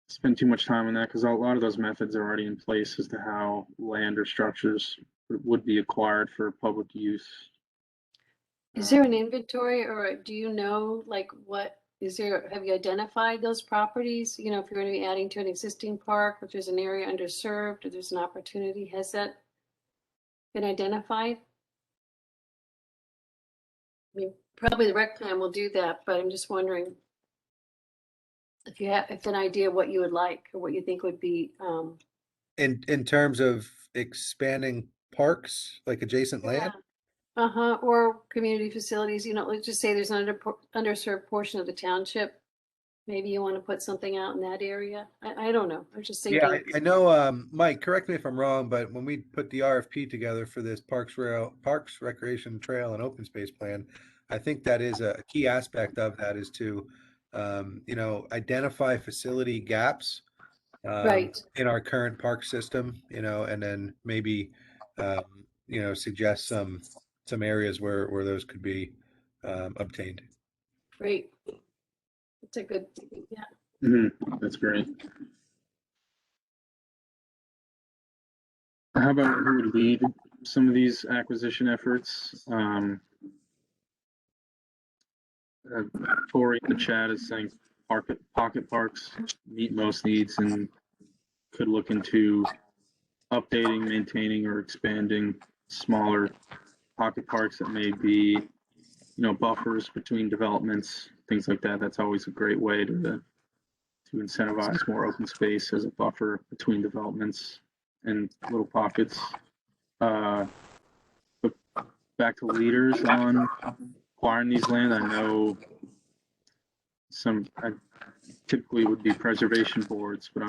spend too much time on that because a lot of those methods are already in place as to how land or structures would be acquired for public use. Is there an inventory, or do you know, like, have you identified those properties? If you're going to be adding to an existing park, if there's an area underserved, or there's an opportunity, has that been identified? I mean, probably the rec plan will do that, but I'm just wondering if you have an idea of what you would like or what you think would be. In terms of expanding parks, like adjacent land. Or community facilities, let's just say there's an underserved portion of the township. Maybe you want to put something out in that area. I don't know. I'm just thinking. Yeah, I know, Mike, correct me if I'm wrong, but when we put the RFP together for this Parks, Recreation Trail and Open Space Plan, I think that is a key aspect of that is to, identify facility gaps Right. in our current park system, and then maybe, suggest some areas where those could be obtained. Great. It's a good, yeah. That's great. How about who would lead some of these acquisition efforts? Tori in the chat is saying pocket parks meet most needs and could look into updating, maintaining, or expanding smaller pocket parks that may be, buffers between developments, things like that. That's always a great way to incentivize more open space as a buffer between developments and little pockets. But back to leaders on acquiring these land. I know I typically would be preservation boards, but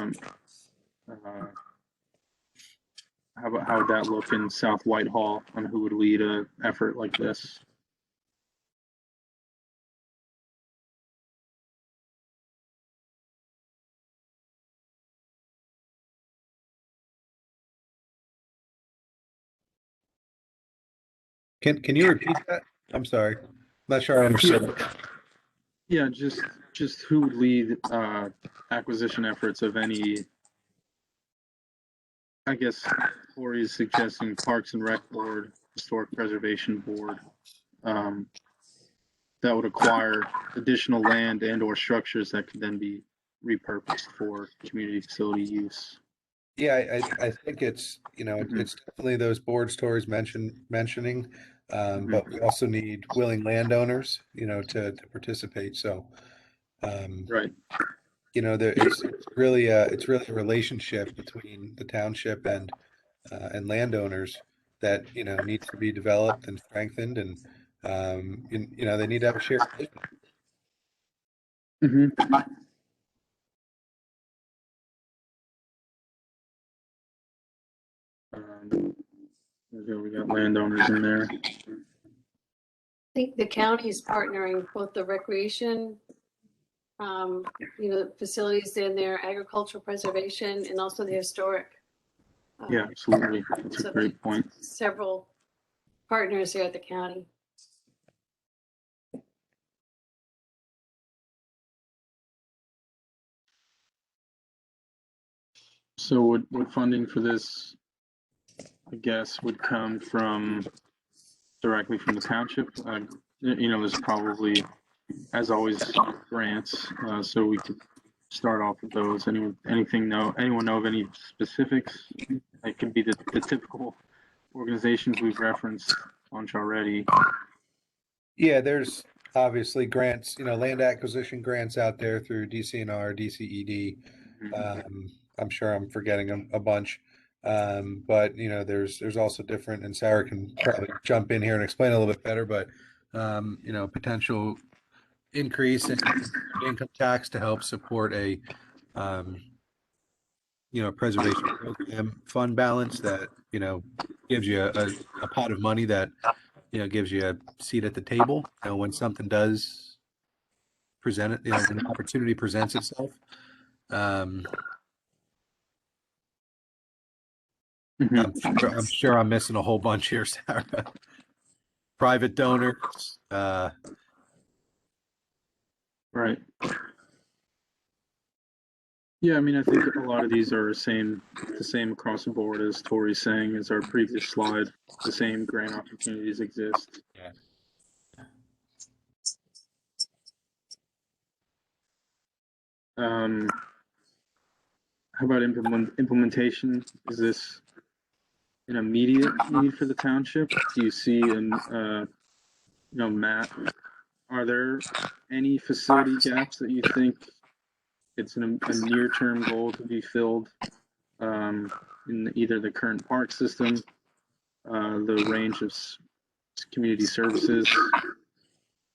how would that look in South Whitehall on who would lead an effort like this? Can you repeat that? I'm sorry. I'm not sure I understood. Yeah, just who would lead acquisition efforts of any, I guess Corey is suggesting Parks and Rec Board, Historic Preservation Board, that would acquire additional land and or structures that could then be repurposed for community facility use. Yeah, I think it's, Mhm. it's definitely those boards Tori's mentioning. Mhm. But we also need willing landowners, to participate. So, Right. it's really a relationship between the township and landowners that, needs to be developed and strengthened, and, they need to have a shared vision. Mhm. We got landowners in there. I think the county is partnering both the recreation, facilities in there, agricultural preservation, and also the historic. Yeah, absolutely. That's a So great point. several partners here at the county. So would funding for this, I guess, would come from directly from the township? There's probably, as always, grants, so we could start off with those. Anyone know of any specifics? It can be the typical organizations we've referenced a bunch already. Yeah, there's obviously grants, land acquisition grants out there through DCNR, DCED. I'm sure I'm forgetting a bunch. But there's also different, and Sarah can probably jump in here and explain a little bit better, but potential increase in income tax to help support a preservation program fund balance that, gives you a pot of money that, gives you a seat at the table, when something does present it, when an opportunity presents itself. Um, Mhm. I'm sure I'm missing a whole bunch here, Sarah. Private donors, Right. Yeah, I mean, I think a lot of these are the same across the board as Tori's saying, as our previous slide. The same grant opportunities exist. Yeah. How about implementation? Is this an immediate need for the township? Do you see Matt, are there any facility gaps that you think it's a near-term goal to be filled in either the current park system, the range of community services,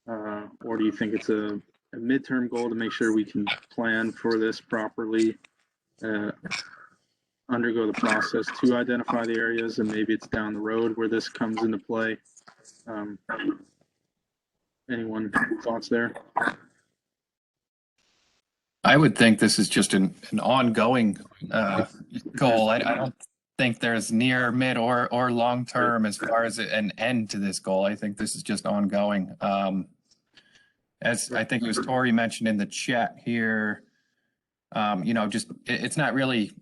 or do you think it's a midterm goal to make sure we can plan for this properly, undergo the process to identify the areas, and maybe it's down the road where this comes into play? Anyone thoughts there? I would think this is just an ongoing goal. I don't think there's near, mid, or long term as far as an end to this goal. I think this is just ongoing. As I think it was Tori mentioned in the chat here, it's not really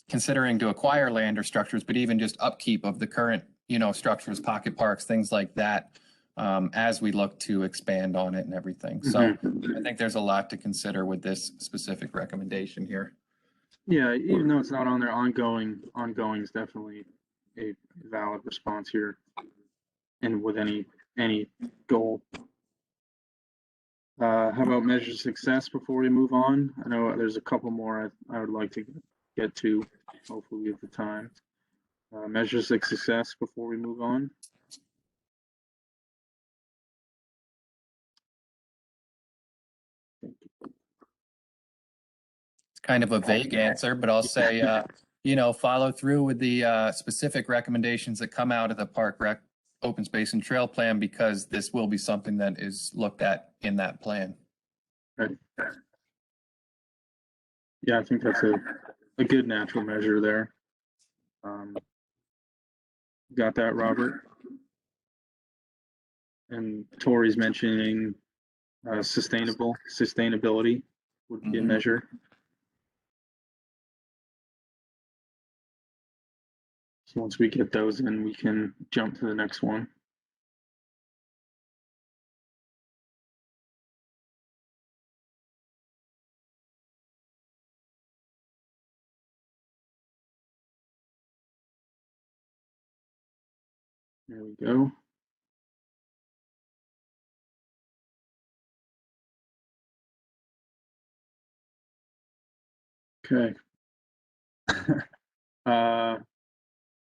considering to acquire land or structures, but even just upkeep of the current, structures, pocket parks, things like that, as we look to expand on it and everything. So I think there's a lot to consider with this specific recommendation here. Yeah, even though it's not on there, ongoing is definitely a valid response here, and with any goal. How about measure success before we move on? I know there's a couple more I would like to get to. Hopefully we have the time. Measures of success before we move on. It's kind of a vague answer, but I'll say, follow through with the specific recommendations that come out of the park rec open space and trail plan, because this will be something that is looked at in that plan. Right. Yeah, I think that's a good natural measure there. Got that, Robert? And Tori's mentioning sustainability would be a measure. So once we get those in, we can jump to the next one. There we go. Okay.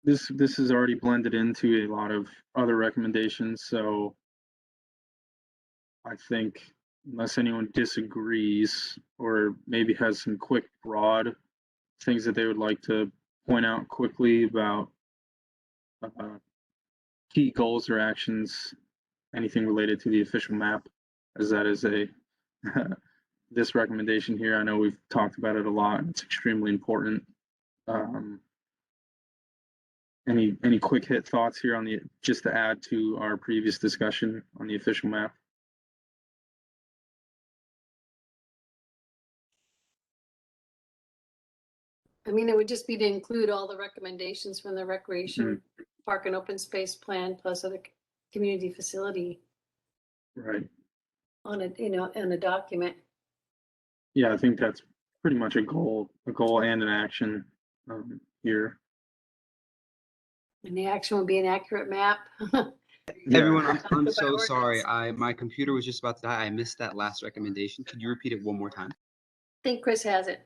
This is already blended into a lot of other recommendations, so I think unless anyone disagrees or maybe has some quick, broad things that they would like to point out quickly about key goals or actions, anything related to the official map, as that is a this recommendation here. I know we've talked about it a lot. It's extremely important. Any quick hit thoughts here on the, just to add to our previous discussion on the official map? I mean, it would just be to include all the recommendations from the recreation, park and open space plan, plus other community facility Right. on a, on a document. Yeah, I think that's pretty much a goal and an action here. And the action would be an accurate map. Yeah. Everyone, I'm By so sorry. ordinance. My computer was just about to die. I missed that last recommendation. Could you repeat it one more time? I think Chris has it.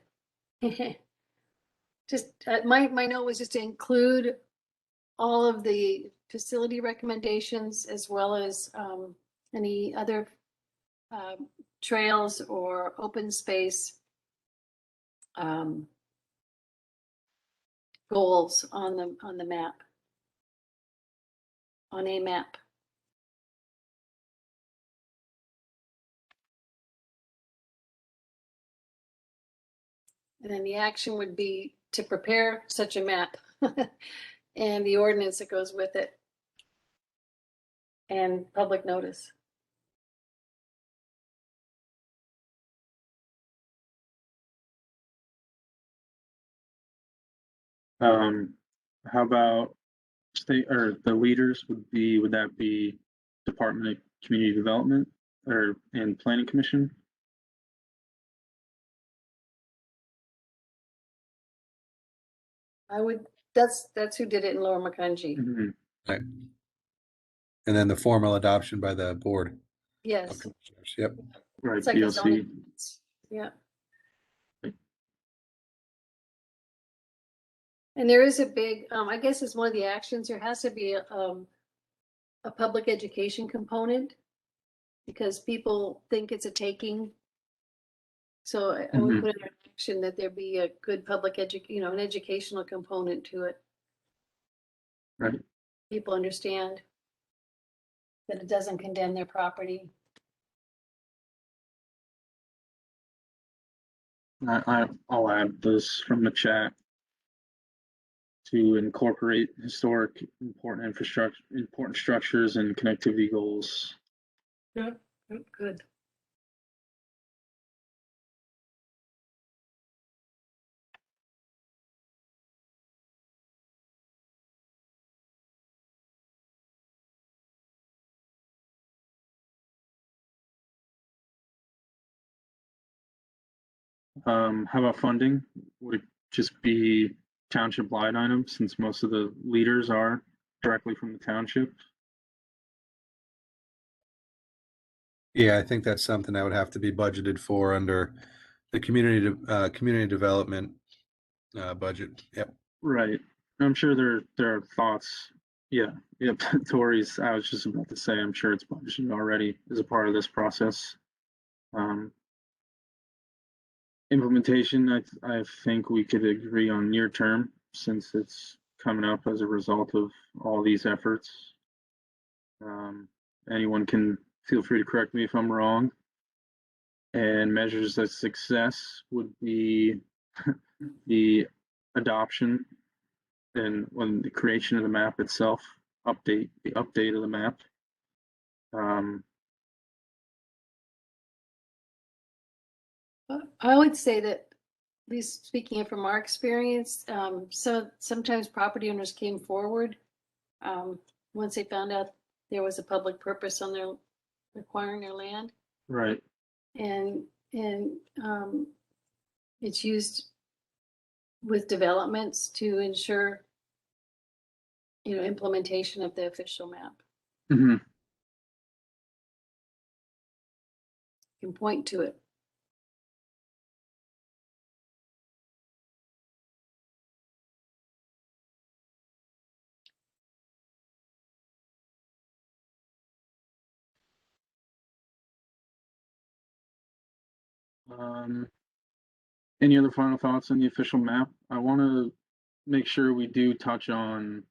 Just, my note was just to include all of the facility recommendations as well as any other trails or open space goals on the map, on a map. And then the action would be to prepare such a map and the ordinance that goes with it and public notice. How about state or the leaders would that be Department of Community Development and Planning Commission? That's who did it in Lower Macungie. Mm-hmm. Right. And then the formal adoption by the board of Yes, commissioners. Yep. Right, it's like a BOC. zoning. Yeah. And there is a big, I guess it's one of the actions, there has to be a public education component because people think it's a taking. So I would Mhm. put in action that there be a good public an educational component to it. Right. People understand that it doesn't condemn their property. I'll add this from the chat to incorporate historic important structures and connectivity goals. Yeah, good. How about funding? Would it just be township line items since most of the leaders are directly from the township? Yeah, I think that's something that would have to be budgeted for under the community development budget. Yep. Right. I'm sure there are thoughts. Yeah. Yep. Tori's, I was just about to say, I'm sure it's budgeted already as a part of this process. Implementation, I think we could agree on near term since it's coming up as a result of all these efforts. Anyone can feel free to correct me if I'm wrong. And measures of success would be the adoption and when the creation of the map itself, the update of the map. I would say that, at least speaking from our experience, sometimes property owners came forward once they found out there was a public purpose on their acquiring their land, Right. and it's used with developments to ensure implementation of the official map. Mm-hmm. You can point to it. Any other final thoughts on the official map? I want to make sure we do touch on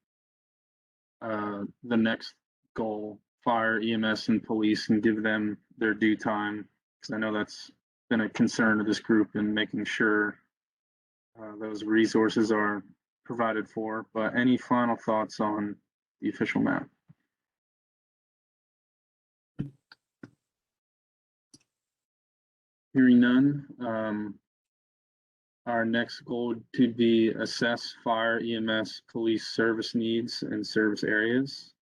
the next goal, fire, EMS, and police, and give them their due time, because I know that's been a concern of this group in making sure those resources are provided for. But any final thoughts on the official map? Hearing none, our next goal to be assess fire, EMS, police service needs and service areas.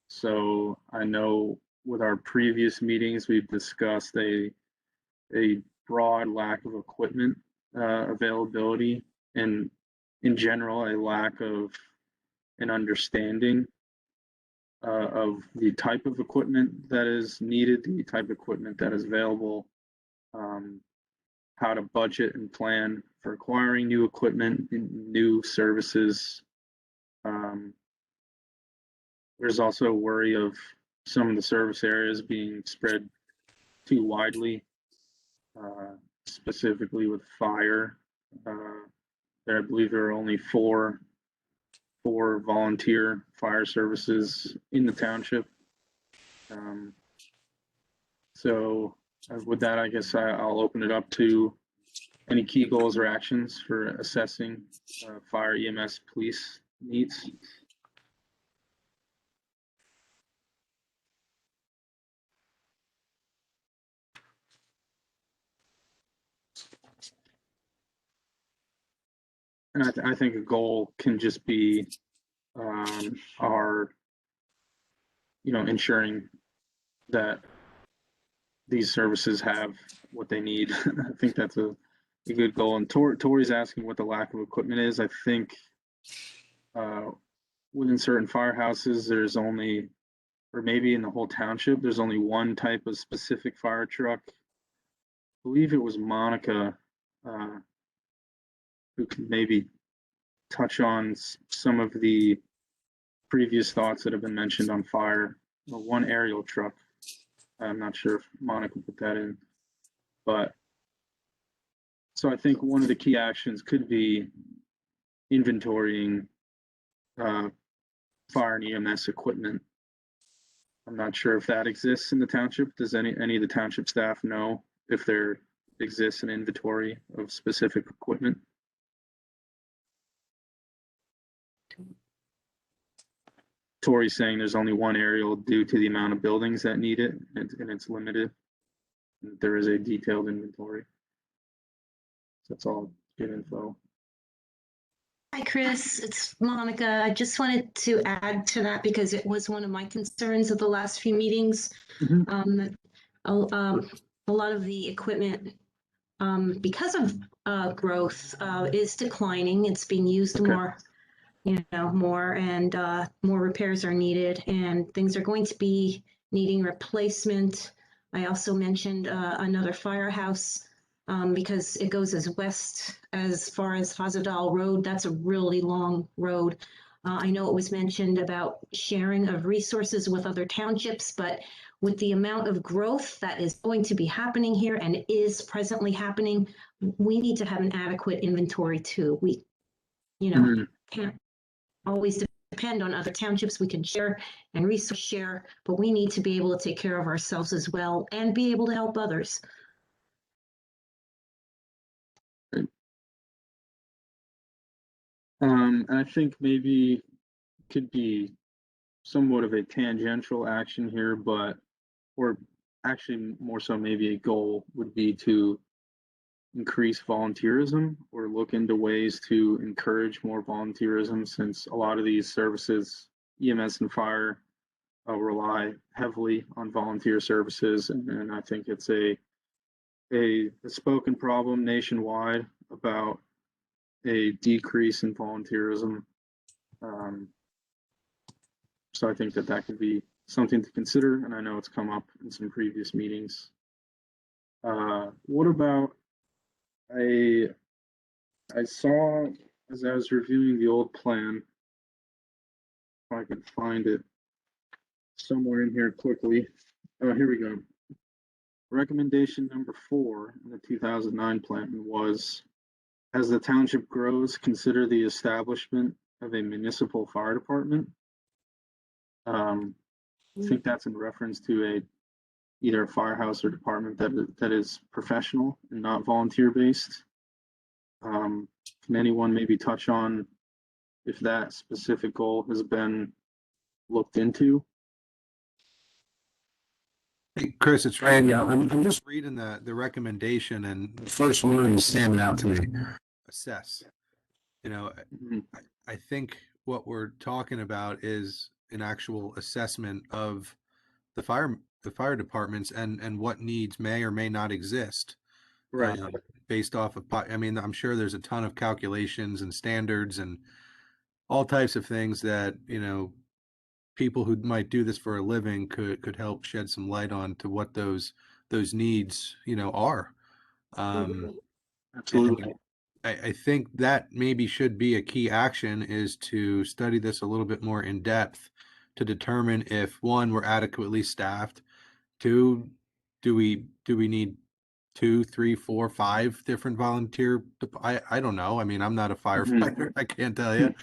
So I know with our previous meetings, we've discussed a broad lack of equipment availability, and in general, a lack of an understanding of the type of equipment that is needed, the type of equipment that is available, how to budget and plan for acquiring new equipment and new services. There's also a worry of some of the service areas being spread too widely, specifically with fire. I believe there are only four volunteer fire services in the township. So with that, I guess I'll open it up to any key goals or actions for assessing fire, EMS, police needs. And I think a goal can just be our, ensuring that these services have what they need. I think that's a good goal. And Tori's asking what the lack of equipment is. I think within certain firehouses, there's only, or maybe in the whole township, there's only one type of specific fire truck. I believe it was Monica who could maybe touch on some of the previous thoughts that have been mentioned on fire. One aerial truck. I'm not sure if Monica put that in, but so I think one of the key actions could be inventorying fire and EMS equipment. I'm not sure if that exists in the township. Does any of the township staff know if there exists an inventory of specific equipment? Tori's saying there's only one aerial due to the amount of buildings that need it, and it's limited. There is a detailed inventory. So that's all good info. Hi, Chris. It's Monica. I just wanted to add to that because it was one of my concerns of the last few meetings. Mhm. A lot of the equipment, because of growth, is declining. It's being used more, more, and more repairs are needed, and things are going to be needing replacement. I also mentioned another firehouse. Because it goes as west as far as Hazardal Road. That's a really long road. I know it was mentioned about sharing of resources with other townships, but with the amount of growth that is going to be happening here and is presently happening, we need to have an adequate inventory too. We, can't always depend on other townships. We can share and resource share, but we need to be able to take care of ourselves as well and be able to help others. And I think maybe could be somewhat of a tangential action here, or actually more so maybe a goal would be to increase volunteerism or look into ways to encourage more volunteerism, since a lot of these services, EMS and fire, rely heavily on volunteer services. And I think it's a spoken problem nationwide about a decrease in volunteerism. So I think that that could be something to consider, and I know it's come up in some previous meetings. What about I saw as I was reviewing the old plan, if I could find it somewhere in here quickly. Oh, here we go. Recommendation number 4 in the 2009 plan was, as the township grows, consider the establishment of a municipal fire department. I think that's in reference to either a firehouse or department that is professional and not volunteer based. Can anyone maybe touch on if that specific goal has been looked into? Hey, Chris, it's Randy. I'm just reading the recommendation, and the first word is standing out to me. Assess. You know, Mhm. I think what we're talking about is an actual assessment of the fire departments and what needs may or may not exist. Right. Based off of, I mean, I'm sure there's a ton of calculations and standards and all types of things that, you know, people who might do this for a living could help shed some light on to what those needs, you know, are. And Absolutely. I think that maybe should be a key action, is to study this a little bit more in depth to determine if, one, we're adequately staffed, two, do we need 2, 3, 4, 5 different volunteer? I don't know. I mean, I'm not a firefighter. I can't tell you,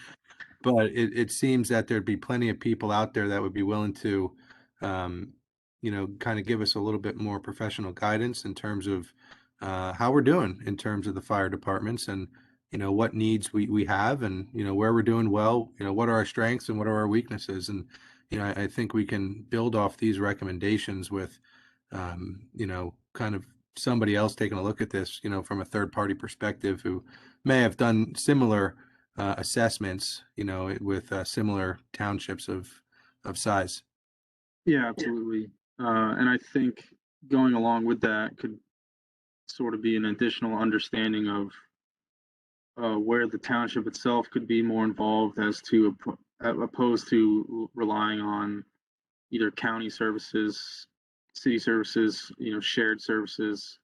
but it seems that there'd be plenty of people out there that would be willing to, you know, kind of give us a little bit more professional guidance in terms of how we're doing in terms of the fire departments, and, you know, what needs we have, and, you know, where we're doing well, you know, what are our strengths and what are our weaknesses. And, you know, I think we can build off these recommendations with, you know, kind of somebody else taking a look at this, you know, from a third party perspective, who may have done similar assessments, you know, with similar townships of size. Yeah, absolutely. And I think going along with that could sort of be an additional understanding of where the township itself could be more involved, as to opposed to relying on either county services, city services, you know, shared services.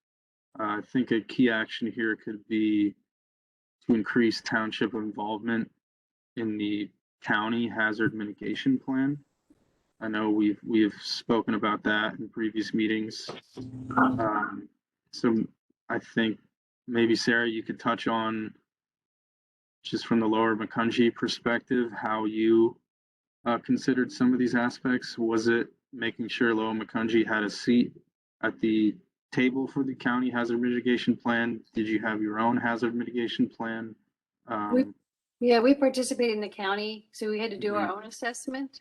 I think a key action here could be to increase township involvement in the county hazard mitigation plan. I know we've spoken about that in previous meetings. So I think maybe Sarah, you could touch on, just from the Lower Macungie perspective, how you considered some of these aspects. Was it making sure Lower Macungie had a seat at the table for the county hazard mitigation plan? Did you have your own hazard mitigation plan? Yeah, we participated in the county, so we had to do our Mhm. own assessment.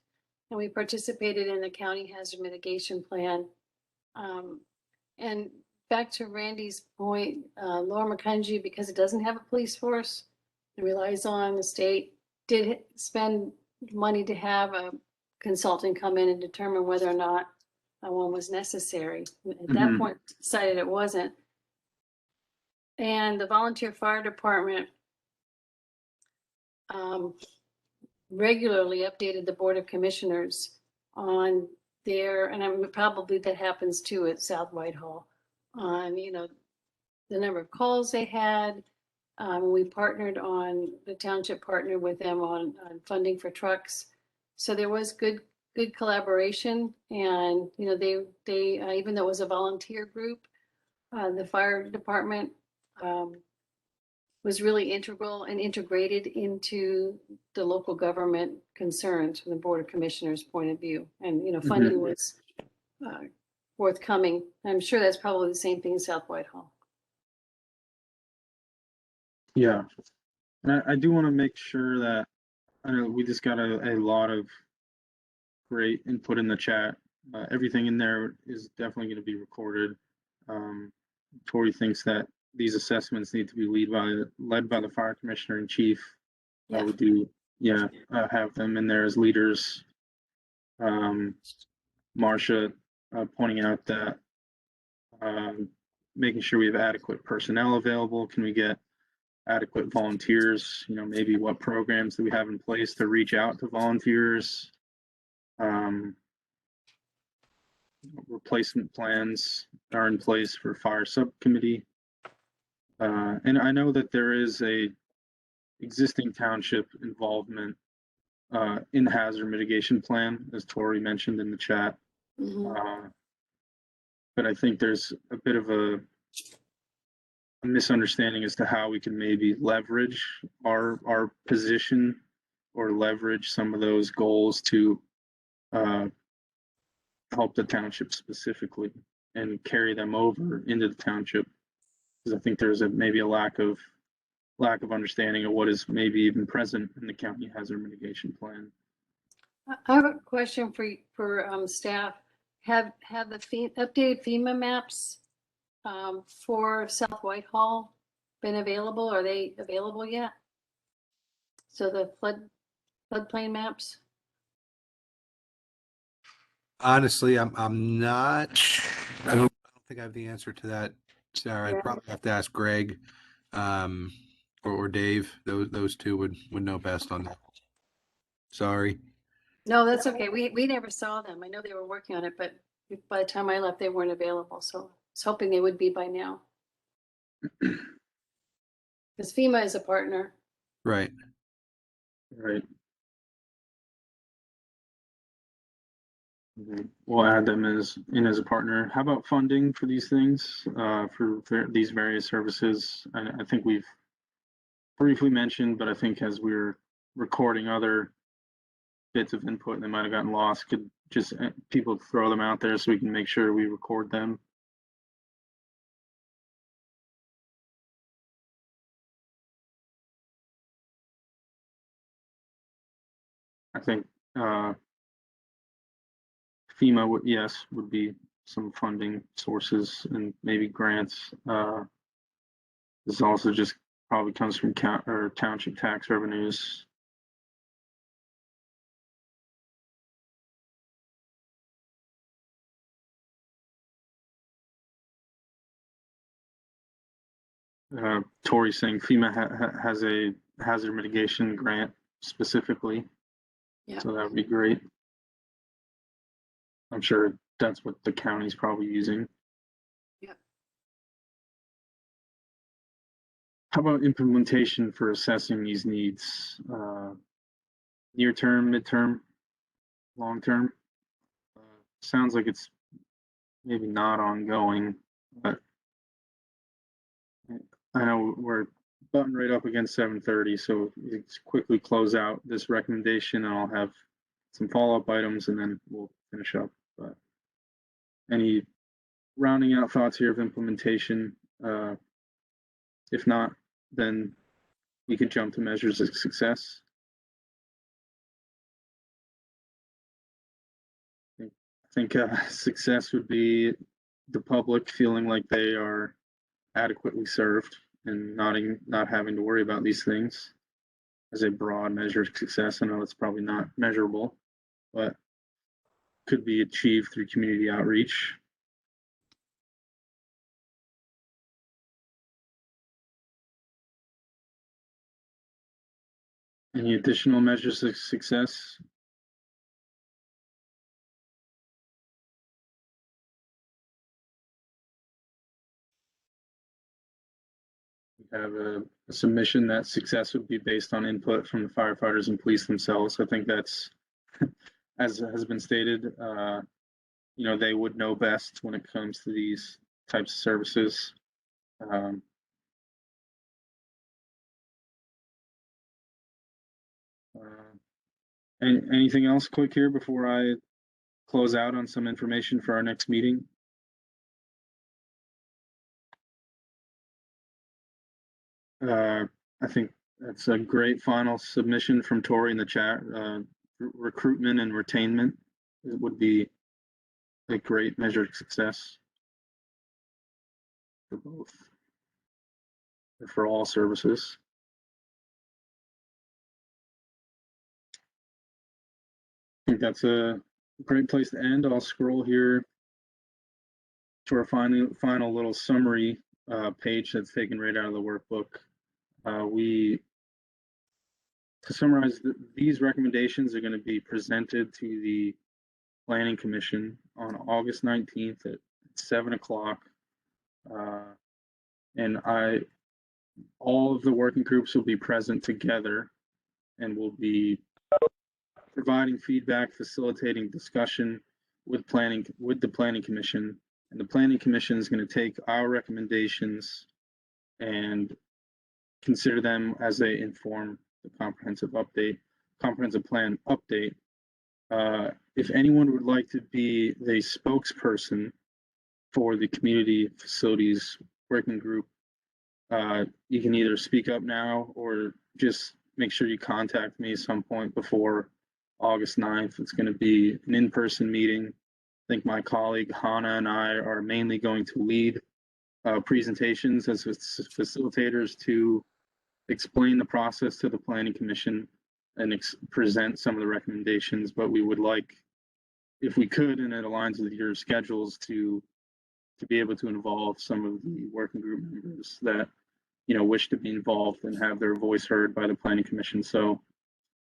And we participated in the county hazard mitigation plan. And back to Randy's point, Lower Macungie, because it doesn't have a police force, it relies on the state, did spend money to have a consultant come in and determine whether or not one was necessary. At that Mhm. point, decided it wasn't. And the volunteer fire department regularly updated the Board of Commissioners on their, and I mean, probably that happens too at South Whitehall, on, you know, the number of calls they had. We partnered on, the township partnered with them on funding for trucks. So there was good collaboration, and, you know, they even though it was a volunteer group, the fire department was really integral and integrated into the local government concerns from the Board of Commissioners point of view. And, you know, funding was forthcoming. I'm sure that's probably the same thing in South Whitehall. Yeah, and I do want to make sure that, I know we just got a lot of great input in the chat. Everything in there is definitely going to be recorded. Tori thinks that these assessments need to be led by the fire commissioner in chief. Yeah. We do, yeah, have them in there as leaders. Marcia pointing out that making sure we have adequate personnel available. Can we get adequate volunteers? You know, maybe what programs do we have in place to reach out to volunteers? Replacement plans are in place for fire subcommittee. And I know that there is a existing township involvement in hazard mitigation plan, as Tori mentioned in the chat. Mhm. But I think there's a bit of a misunderstanding as to how we can maybe leverage our position or leverage some of those goals to help the township specifically and carry them over into the township. Because I think there's maybe a lack of understanding of what is maybe even present in the county hazard mitigation plan. I have a question for staff. Have the updated FEMA maps for South Whitehall been available? Are they available yet? So the floodplain maps? Honestly, I'm not. I don't think I have the answer to that, Sarah. Yeah. I'd probably have to ask Greg, or Dave. Those two would know best on that. Sorry. No, that's okay. We never saw them. I know they were working on it, but by the time I left, they weren't available. So I was hoping they would be by now. Because FEMA is a partner. Right. Right. We'll add them as a partner. How about funding for these things, for these various services? I think we've briefly mentioned, but I think as we were recording other bits of input and they might have gotten lost, could just people throw them out there so we can make sure we record them. I think FEMA would be some funding sources and maybe grants. This also just probably comes from township tax revenues. Tori saying FEMA has a hazard mitigation grant specifically. Yeah. So that would be great. I'm sure that's what the county's probably using. Yeah. How about implementation for assessing these needs? Near term, midterm, long term? Sounds like it's maybe not ongoing, but I know we're butting right up against 7:30, so let's quickly close out this recommendation and I'll have some follow-up items and then we'll finish up. But any rounding out thoughts here of implementation? If not, then we could jump to measures of success. I think success would be the public feeling like they are adequately served and not having to worry about these things as a broad measure of success. I know it's probably not measurable, but could be achieved through community outreach. Any additional measures of success? We have a submission that success would be based on input from the firefighters and police themselves. I think that's, as has been stated, they would know best when it comes to these types of services. Anything else quick here before I close out on some information for our next meeting? I think that's a great final submission from Tori in the chat. Recruitment and retainment would be a great measure of success for both, or for all services. I think that's a great place to end. I'll scroll here to our final little summary page that's taken right out of the workbook. To summarize, these recommendations are going to be presented to the Planning Commission on August 19th at 7 o'clock. And all of the working groups will be present together and will be providing feedback, facilitating discussion with the Planning Commission. And the Planning Commission is going to take our recommendations and consider them as they inform the comprehensive plan update. If anyone would like to be the spokesperson for the community facilities working group, you can either speak up now or just make sure you contact me some point before August 9th. It's going to be an in-person meeting. I think my colleague Hannah and I are mainly going to lead presentations as facilitators to explain the process to the Planning Commission and present some of the recommendations. But we would like, if we could, and it aligns with your schedules, to be able to involve some of the working group members that, you know, wish to be involved and have their voice heard by the Planning Commission. So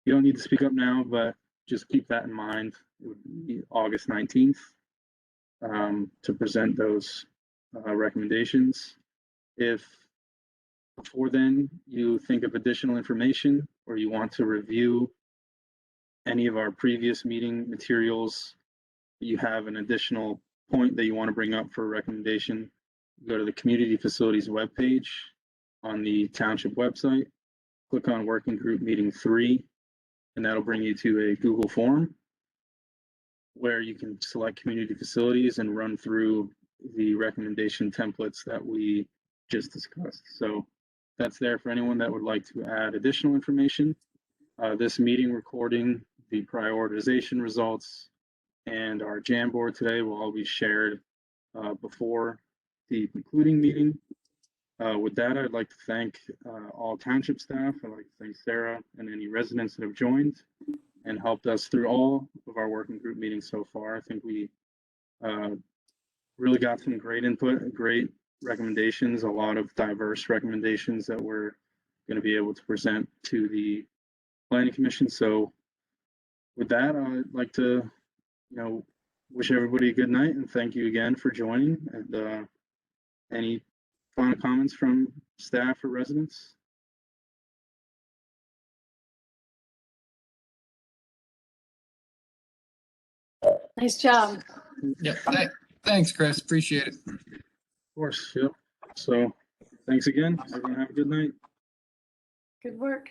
you don't need to speak up now, but just keep that in mind. It would be August 19th to present those recommendations. If before then you think of additional information or you want to review any of our previous meeting materials, you have an additional point that you want to bring up for a recommendation, go to the Community Facilities webpage on the Township website, click on Working Group Meeting 3, and that'll bring you to a Google form where you can select Community Facilities and run through the recommendation templates that we just discussed. So that's there for anyone that would like to add additional information. This meeting recording, the prioritization results, and our Jamboard today will all be shared before the concluding meeting. With that, I'd like to thank all township staff. I'd like to thank Sarah and any residents that have joined and helped us through all of our working group meetings so far. I think we really got some great input, great recommendations, a lot of diverse recommendations that we're going to be able to present to the Planning Commission. So with that, I'd like to, wish everybody a good night and thank you again for joining. And any final comments from staff or residents? Nice job. Yeah, thanks, Chris. Appreciate it. Of course, yep. So thanks again. Everyone have a good night. Good work.